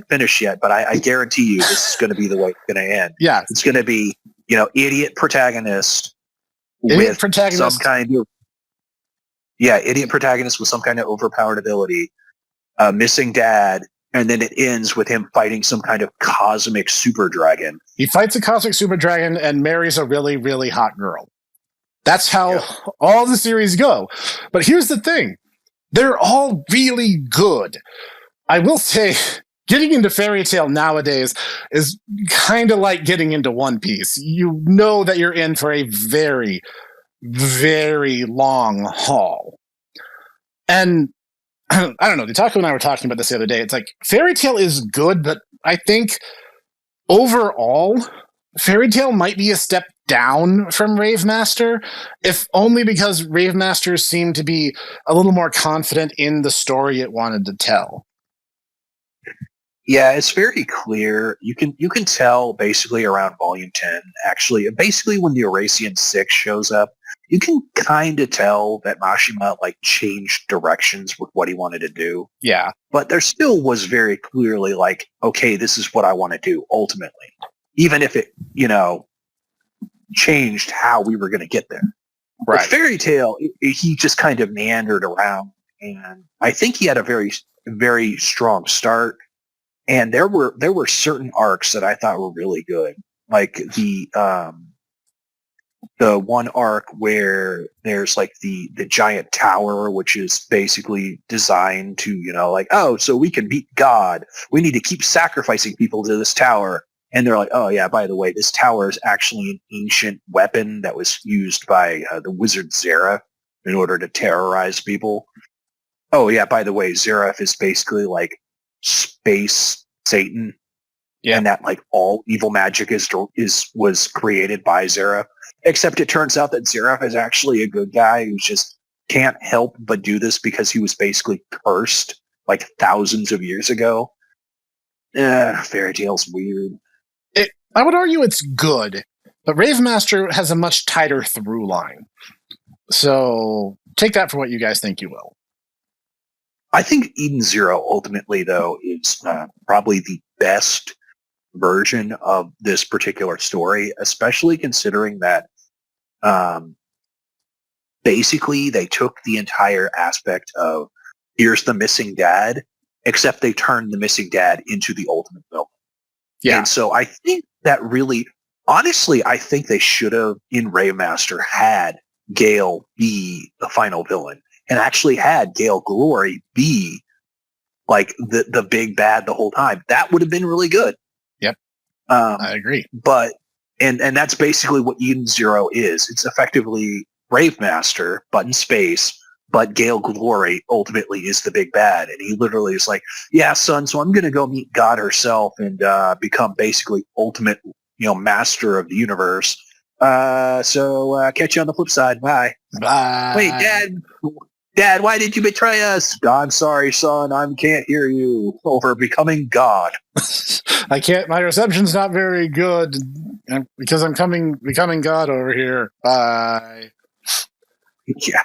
finished yet, but I guarantee you this is going to be the way it's going to end. Yeah, it's going to be idiot protagonist with some kind of idiot protagonist with some kind of overpowered ability, missing dad, and then it ends with him fighting some kind of cosmic super dragon. He fights a cosmic super dragon and marries a really, really hot girl. That's how all the series go. But here's the thing. They're all really good. I will say, getting into Fairy Tail nowadays is kind of like getting into One Piece. You know that you're in for a very, very long haul. And I don't know, Taco and I were talking about this the other day. It's like, Fairy Tail is good, but I think overall, Fairy Tail might be a step down from Rave Master, if only because Rave Master seemed to be a little more confident in the story it wanted to tell. Yeah, it's very clear. You can tell basically around volume 10, actually, basically when the Eurasian 6 shows up, you can kind of tell that Mashima changed directions with what he wanted to do. Yeah. But there still was very clearly okay, this is what I want to do ultimately. Even if it, changed how we were going to get there. Right. With Fairy Tail, he just kind of meandered around, and I think he had a very, very strong start. And there were certain arcs that I thought were really good, like the one arc where there's the giant tower, which is basically designed to so we can beat God. We need to keep sacrificing people to this tower. And they're like, oh, yeah, by the way, this tower is actually an ancient weapon that was used by the wizard Zeref in order to terrorize people. Oh, yeah, by the way, Zeref is basically space Satan. Yeah. And that all evil magic was created by Zeref. Except it turns out that Zeref is actually a good guy who just can't help but do this because he was basically cursed thousands of years ago. Fairy Tail's weird. I would argue it's good, but Rave Master has a much tighter through line. So take that for what you guys think you will. I think Eden Zero ultimately, though, is probably the best version of this particular story, especially considering that basically they took the entire aspect of here's the missing dad, except they turned the missing dad into the ultimate villain. Yeah. And so I think that really, honestly, I think they should have, in Rave Master, had Gale be the final villain and actually had Gale Glory be the big bad the whole time. That would have been really good. Yep. I agree. But, and that's basically what Eden Zero is. It's effectively Rave Master, but in space. But Gale Glory ultimately is the big bad. And he literally is like, yeah, son, so I'm going to go meet God herself and become basically ultimate, master of the universe. So catch you on the flip side. Bye. Bye. Wait, Dad, why did you betray us? I'm sorry, son. I can't hear you over becoming God. I can't. My reception's not very good because I'm becoming God over here. Bye. Yeah.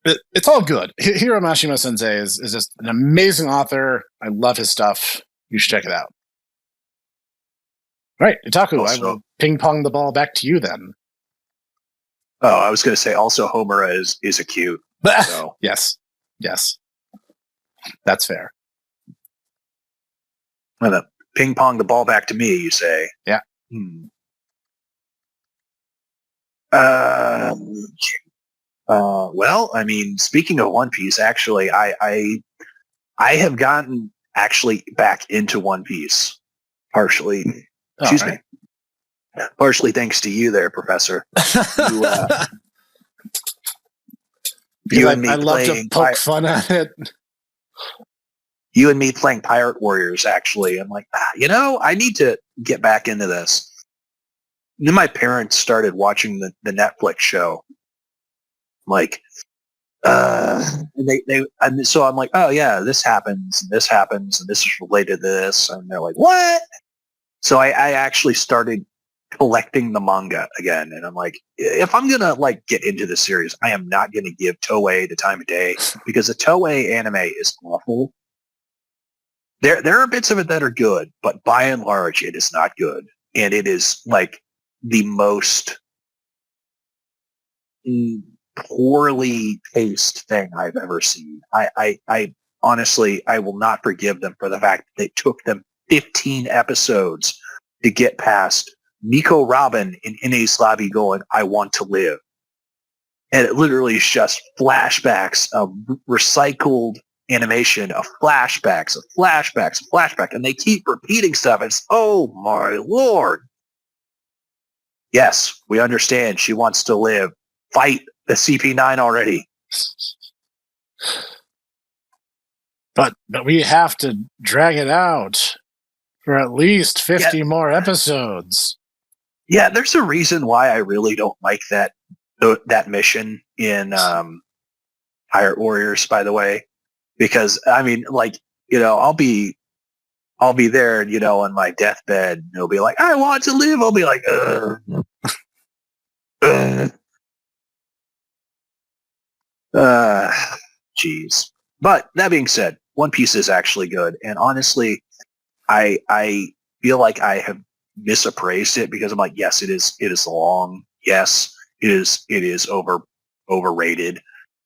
it's all good. Hiro Mashima Sensei is just an amazing author. I love his stuff. You should check it out. All right, Itaku, Also, I will ping pong the ball back to you then. Oh, I was going to say also Homura is a cute. So. Yes, that's fair. Well, ping pong the ball back to me, you say? Yeah. Well, I mean, speaking of One Piece, actually, I have gotten actually back into One Piece, partially. Excuse me. Partially thanks to you, there, Professor. You and me I love to poke fun at it. You and me playing Pirate Warriors. Actually, I'm like, I need to get back into this. And then my parents started watching the Netflix show. Like, and so I'm like, oh yeah, this happens, and this happens, and this is related to this, and they're like, what? So I actually started collecting the manga again, and I'm like, if I'm gonna like get into the series, I am not gonna give Toei the time of day because the Toei anime is awful. There are bits of it that are good, but by and large, it is not good, and it is like the most poorly paced thing I've ever seen. I honestly, I will not forgive them for the fact that they took them 15 episodes to get past Nico Robin in Ines Lobby going, I want to live. And it literally is just flashbacks of recycled animation of flashbacks, of flashbacks, of flashback. And they keep repeating stuff. It's, oh my Lord. Yes, we understand. She wants to live. Fight the CP9 already. But we have to drag it out for at least 50 more episodes. Yeah, there's a reason why I really don't like that mission in Pirate Warriors, by the way. Because I mean, like, I'll be there, on my deathbed, and it'll be like, I want to live. I'll be like, jeez. But that being said, One Piece is actually good, and honestly, I feel like I have misappraised it because I'm like, yes, it is long. Yes, it is overrated,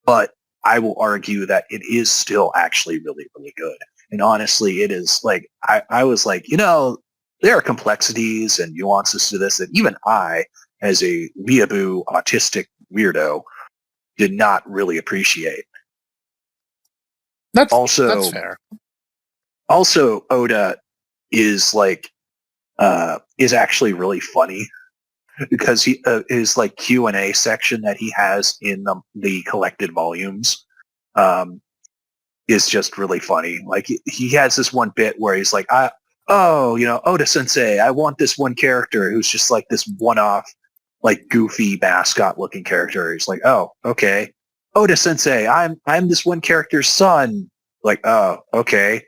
but I will argue that it is still actually really, really good. And honestly, it is like, I was like, there are complexities and nuances to this that even I, as a weeaboo autistic weirdo, did not really appreciate. That's fair. Also, Oda is like, is actually really funny because he his like Q&A section that he has in the collected volumes is just really funny. Like he has this one bit where he's like, Oda Sensei, I want this one character who's just like this one-off, like goofy mascot looking character. He's like, oh, okay. Oda Sensei, I'm this one character's son. Like, oh, okay.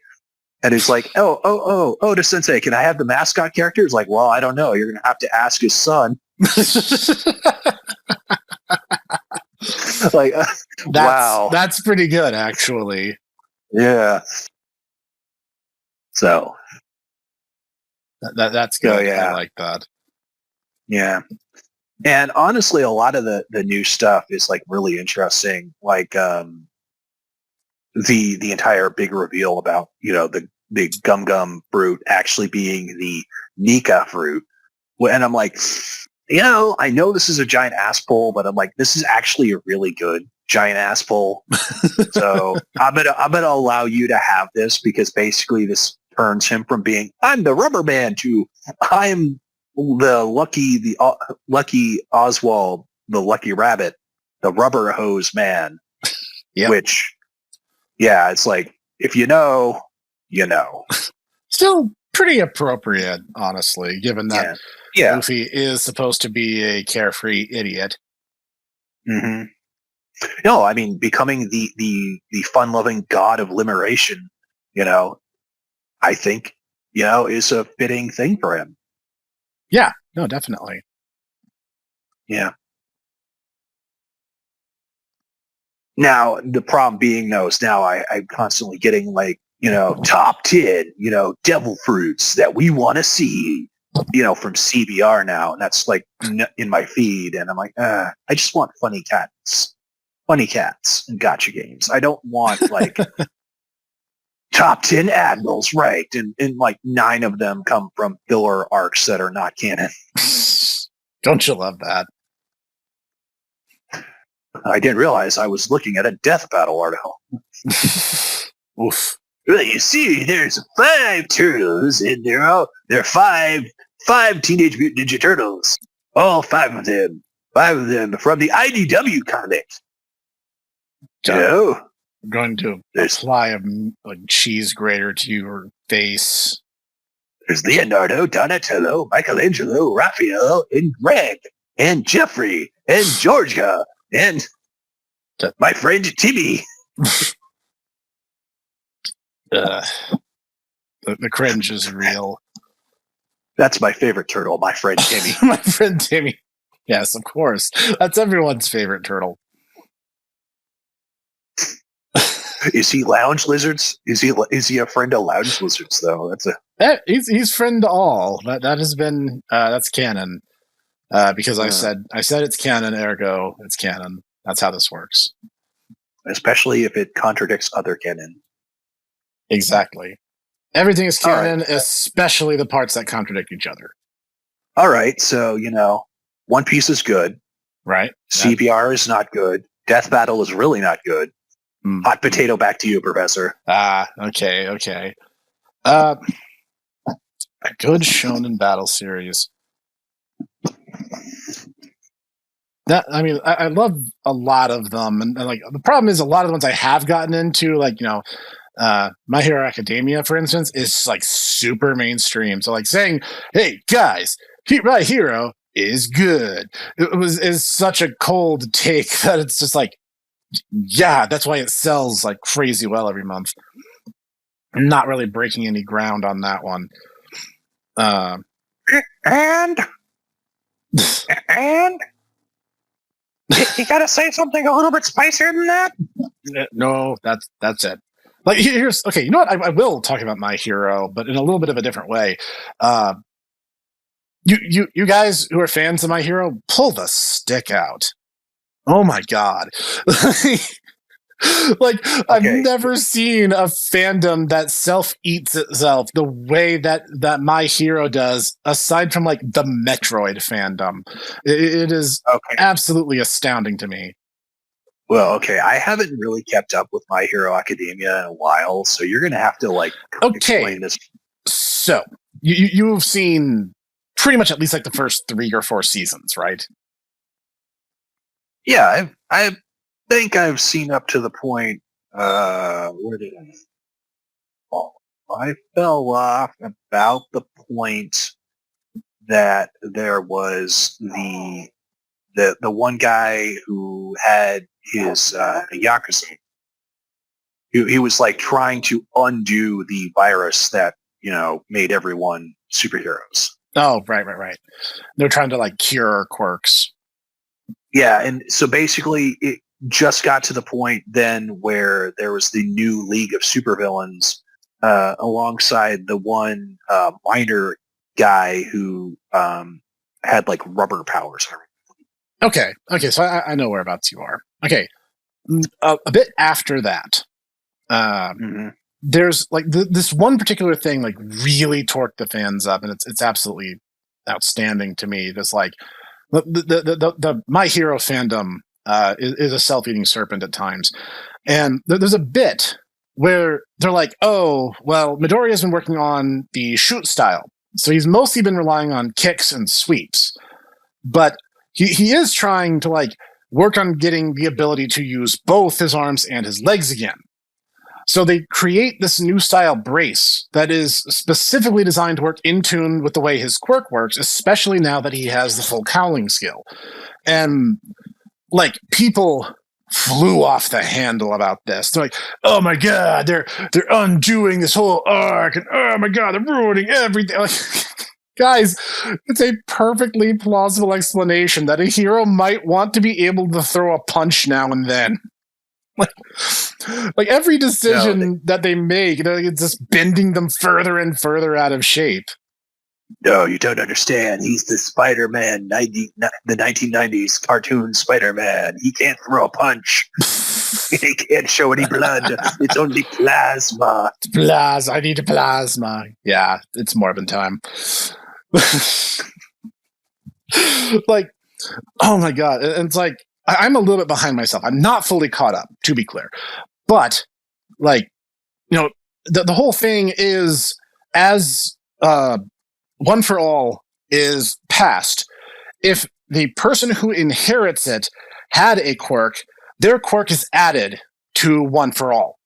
And he's like, Oda Sensei, can I have the mascot character? He's like, well, I don't know. You're going to have to ask his son. Like, wow. That's pretty good, actually. Yeah. So. That's good. Yeah. I like that. Yeah. And honestly, a lot of the new stuff is like really interesting. Like the entire big reveal about, the gum gum fruit actually being the Nika fruit. And I'm like, I know this is a giant ass pole, but I'm like, this is actually a really good giant ass pole. So I'm gonna allow you to have this because basically this turns him from being I'm the rubber man to I'm the lucky Oswald, the lucky rabbit, the rubber hose man. Yep. Which, yeah, it's like if you know, you know. Still pretty appropriate, honestly, given that Luffy is supposed to be a carefree idiot. Mm-hmm. No, I mean becoming the fun-loving god of liberation, I think, is a fitting thing for him. Yeah, no, definitely. Yeah. Now, the problem being, though, is now I'm constantly getting like, top 10, devil fruits that we want to see, from CBR now. And that's like in my feed. And I'm like, I just want funny cats and gotcha games. I don't want like top 10 admirals, right? And like 9 of them come from filler arcs that are not canon. Don't you love that? I didn't realize I was looking at a death battle article. Oof. Well, you see, there's 5 turtles, and they're 5 Teenage Mutant Ninja Turtles. All 5 of them. 5 of them from the IDW comic. I'm going to apply a cheese grater to your face. There's Leonardo, Donatello, Michelangelo, Raphael, and Greg, and Jeffrey, and Georgia, and my friend Timmy. The cringe is real. That's my favorite turtle, my friend Timmy. My friend Timmy. Yes, of course. That's everyone's favorite turtle. Is he lounge lizards? Is he a friend of lounge lizards though? He's friend to all. That has been that's canon. Because I said it's canon, ergo it's canon. That's how this works. Especially if it contradicts other canon. Exactly. Everything is canon, right, especially the parts that contradict each other. All right, so One Piece is good. Right. CBR is not good. Death Battle is really not good. Hot potato, back to you, Professor. Okay. A good shonen battle series. I love a lot of them, and like the problem is a lot of the ones I have gotten into, like My Hero Academia, for instance, is like super mainstream. So like saying, "Hey guys, My Hero is good," is such a cold take that it's just like, yeah, that's why it sells like crazy well every month. I'm not really breaking any ground on that one. And you gotta say something a little bit spicier than that? No, that's it. Like here's okay. You know what? I will talk about My Hero, but in a little bit of a different way. You guys who are fans of My Hero, pull the stick out. Oh my god! Like I've never seen a fandom that self-eats itself the way that My Hero does, aside from like the Metroid fandom. It is absolutely astounding to me. Well, I haven't really kept up with My Hero Academia in a while, so you're going to have to like explain this. So you've seen pretty much at least like the first 3 or 4 seasons, right? Yeah, I think I've seen up to the point. Where did I fall? I fell off about the point that there was the one guy who had his Yakuza. He was like trying to undo the virus that made everyone superheroes. Oh, right. They're trying to like cure quirks. Yeah, and so basically it just got to the point then where there was the new League of Supervillains alongside the one minor guy who had like rubber powers. Okay, so I know whereabouts you are. Okay, a bit after that, there's like this one particular thing like really torqued the fans up, and it's absolutely outstanding to me. This like the My Hero fandom is a self-eating serpent at times, and there's a bit where they're like, "Oh, well, Midori has been working on the shoot style, so he's mostly been relying on kicks and sweeps, but he is trying to like work on getting the ability to use both his arms and his legs again." So they create this new style brace that is specifically designed to work in tune with the way his quirk works, especially now that he has the full cowling skill. And like people flew off the handle about this. They're like, "Oh my god, they're undoing this whole arc, and oh my god, they're ruining everything." Like, guys, it's a perfectly plausible explanation that a hero might want to be able to throw a punch now and then. like every decision that they make, it's just bending them further and further out of shape. No, you don't understand. He's the Spider-Man, the 1990s cartoon Spider-Man. He can't throw a punch. He can't show any blood. It's only plasma. I need plasma. Yeah, it's Morbin time. Like, oh my God. It's like, I'm a little bit behind myself. I'm not fully caught up, to be clear. But, like, the whole thing is, as One for All is passed, if the person who inherits it had a quirk, their quirk is added to One for All.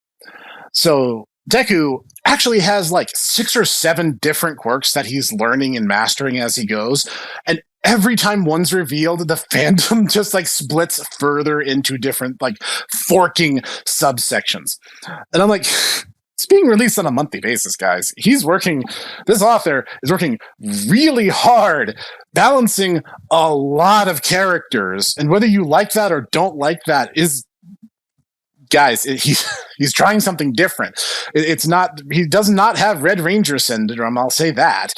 So Deku actually has like 6 or 7 different quirks that he's learning and mastering as he goes. And every time one's revealed, the fandom just like splits further into different like forking subsections. And I'm like, it's being released on a monthly basis, guys. This author is working really hard, balancing a lot of characters. And whether you like that or don't like that is, guys, he's trying something different. He does not have Red Ranger syndrome, I'll say that.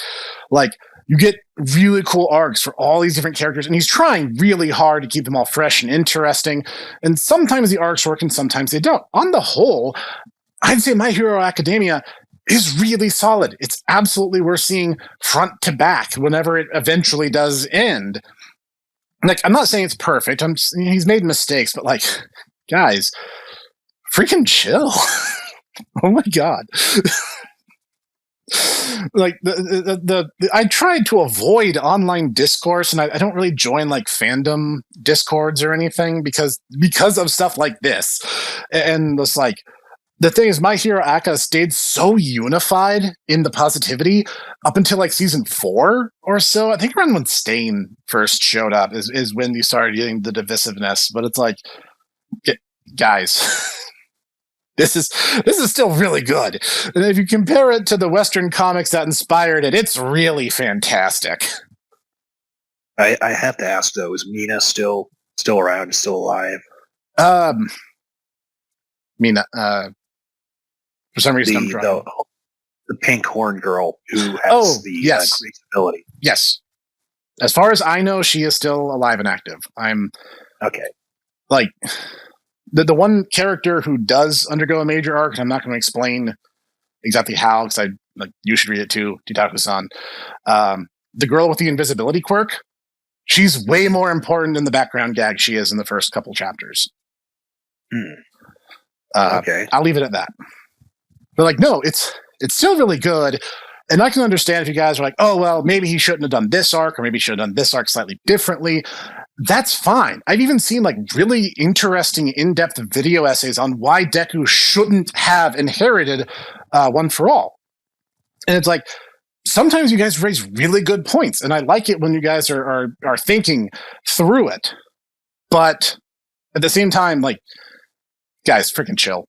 Like, you get really cool arcs for all these different characters, and he's trying really hard to keep them all fresh and interesting. And sometimes the arcs work and sometimes they don't. On the whole, I'd say My Hero Academia is really solid. It's absolutely worth seeing front to back whenever it eventually does end. Like, I'm not saying it's perfect. He's made mistakes, but like, guys, freaking chill. Oh my God. Like I tried to avoid online discourse, and I don't really join like fandom discords or anything because of stuff like this. And it's like, the thing is, My Hero Aka stayed so unified in the positivity up until like season 4 or so. I think around when Stain first showed up is when you started getting the divisiveness. But it's like, guys, this is still really good. And if you compare it to the Western comics that inspired it, it's really fantastic. I have to ask though, is Mina still around, still alive? Mina, for some reason, I'm trying. The pink horn girl who has yes. Greek ability. Yes. As far as I know, she is still alive and active. I'm okay. Like, the one character who does undergo a major arc, and I'm not going to explain exactly how, because you should read it too, Titaku-san. The girl with the invisibility quirk, she's way more important in the background gag she is in the first couple chapters. Okay. I'll leave it at that. But like, no, it's still really good. And I can understand if you guys are like, oh, well, maybe he shouldn't have done this arc, or maybe he should have done this arc slightly differently. That's fine. I've even seen like really interesting in-depth video essays on why Deku shouldn't have inherited One for All. And it's like, sometimes you guys raise really good points, and I like it when you guys are thinking through it. But at the same time, like, guys, freaking chill.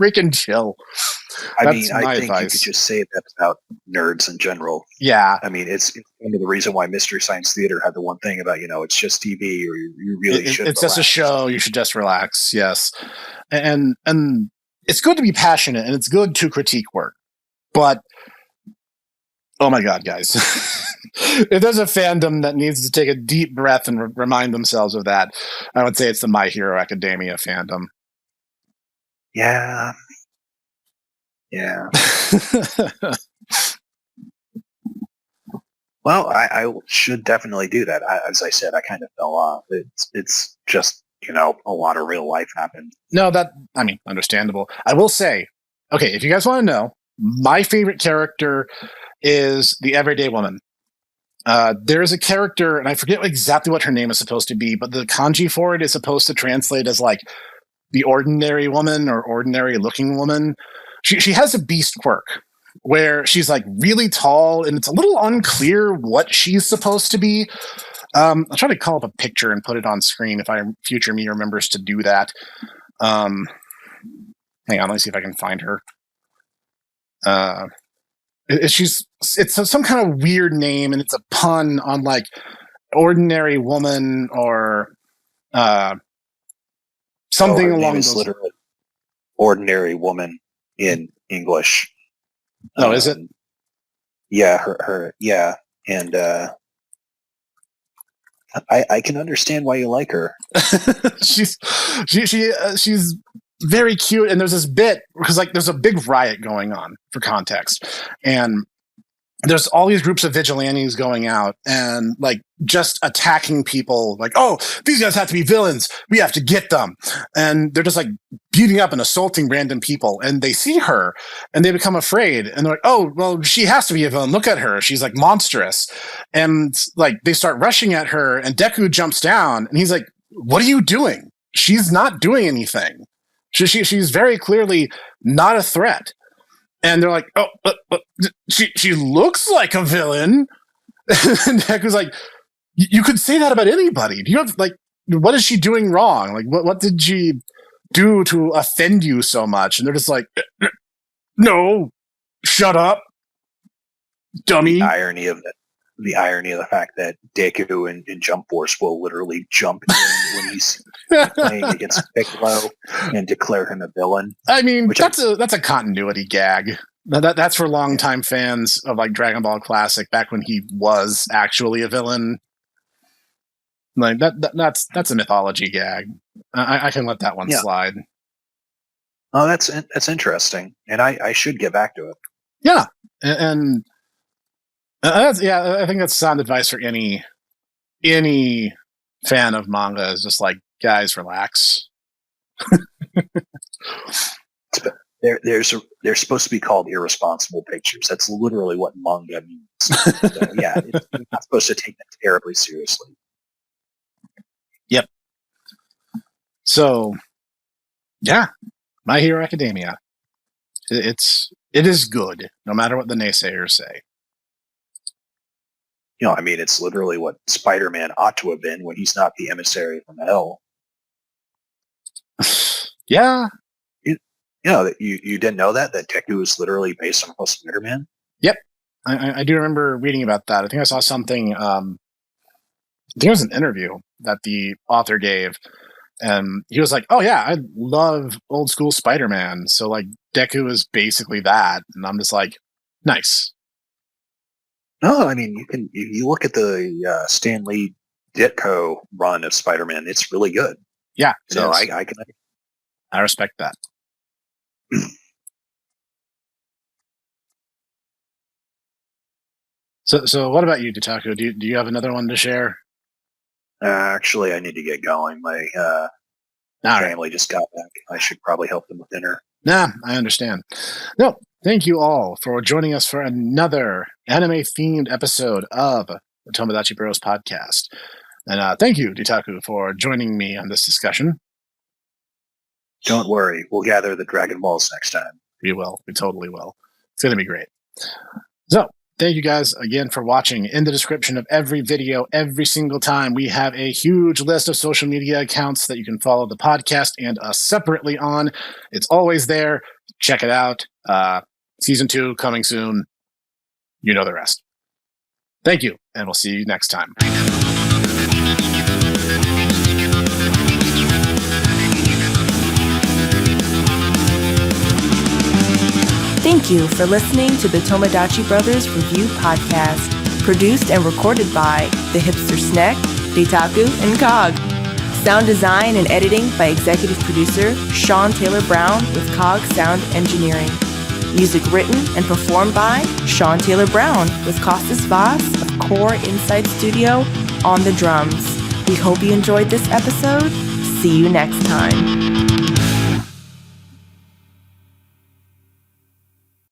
Freaking chill. I think advice. You could just say that about nerds in general. Yeah. I mean, it's kind of the reason why Mystery Science Theater had the one thing about, it's just TV, or you really should. It's just a show. You should just relax. Yes. And it's good to be passionate, and it's good to critique work. But, oh my God, guys. If there's a fandom that needs to take a deep breath and remind themselves of that, I would say it's the My Hero Academia fandom. Yeah. Yeah. Well, I should definitely do that. As I said, I kind of fell off. It's just, a lot of real life happened. No, understandable. I will say, okay, if you guys want to know, my favorite character is the Everyday Woman. There is a character, and I forget exactly what her name is supposed to be, but the kanji for it is supposed to translate as like the ordinary woman or ordinary looking woman. She has a beast quirk where she's like really tall, and it's a little unclear what she's supposed to be. I'll try to call up a picture and put it on screen if future me remembers to do that. Hang on, let me see if I can find her. It's some kind of weird name, and it's a pun on like ordinary woman or something her name along is those. literally ordinary woman in English. Oh, is it? Yeah, yeah, and I can understand why you like her. she's very cute, and there's this bit because like there's a big riot going on for context, and there's all these groups of vigilantes going out and like just attacking people like, oh, these guys have to be villains, we have to get them, and they're just like beating up and assaulting random people, and they see her and they become afraid, and they're like, oh, well, she has to be a villain, look at her, she's like monstrous, and like they start rushing at her, and Deku jumps down and he's like, what are you doing? She's not doing anything. She's very clearly not a threat. And they're like, oh, she looks like a villain. And Deku's like, you could say that about anybody. Do you have, like, what is she doing wrong? Like, what did she do to offend you so much? And they're just like, no, shut up, dummy. The irony of the fact that Deku in Jump Force will literally jump in when he's playing against Piccolo and declare him a villain. I mean, that's a continuity gag. That's for longtime fans of like Dragon Ball Classic, back when he was actually a villain. Like that's a mythology gag. I can let that one slide. Oh, that's interesting, and I should get back to it. Yeah, and I think that's sound advice for any fan of manga. Is just like, guys, relax. They're supposed to be called irresponsible pictures. That's literally what manga means. So, yeah, you're not supposed to take that terribly seriously. Yep. So, yeah, My Hero Academia. It is good, no matter what the naysayers say. You know, I mean, it's literally what Spider-Man ought to have been when he's not the emissary from hell. Yeah. You know, you didn't know that Deku is literally based on Spider-Man? Yep. I do remember reading about that. I think I saw something, I think it was an interview that the author gave, and he was like, oh yeah, I love old school Spider-Man, so like Deku is basically that. And I'm just like, nice. No, I mean, you look at the Stan Lee Ditko run of Spider-Man, it's really good. Yeah. So I respect that. So what about you, Ditaku? Do you have another one to share? Actually, I need to get going. My family just got back. I should probably help them with dinner. Nah, I understand. No, thank you all for joining us for another anime-themed episode of the Tomodachi Bros podcast. And thank you, Ditaku, for joining me on this discussion. Don't worry. We'll gather the Dragon Balls next time. We will. We totally will. It's going to be great. So, thank you guys again for watching. In the description of every video, every single time, we have a huge list of social media accounts that you can follow the podcast and us separately on. It's always there. Check it out. Season 2 coming soon. You know the rest. Thank you, and we'll see you next time. Thank you for listening to the Tomodachi Brothers Review Podcast, produced and recorded by the Hipster Snack, Ditaku, and Cog. Sound design and editing by executive producer Sean Taylor Brown with Cog Sound Engineering. Music written and performed by Sean Taylor Brown with Costas Vaz of Core Insight Studio on the drums. We hope you enjoyed this episode. See you next time.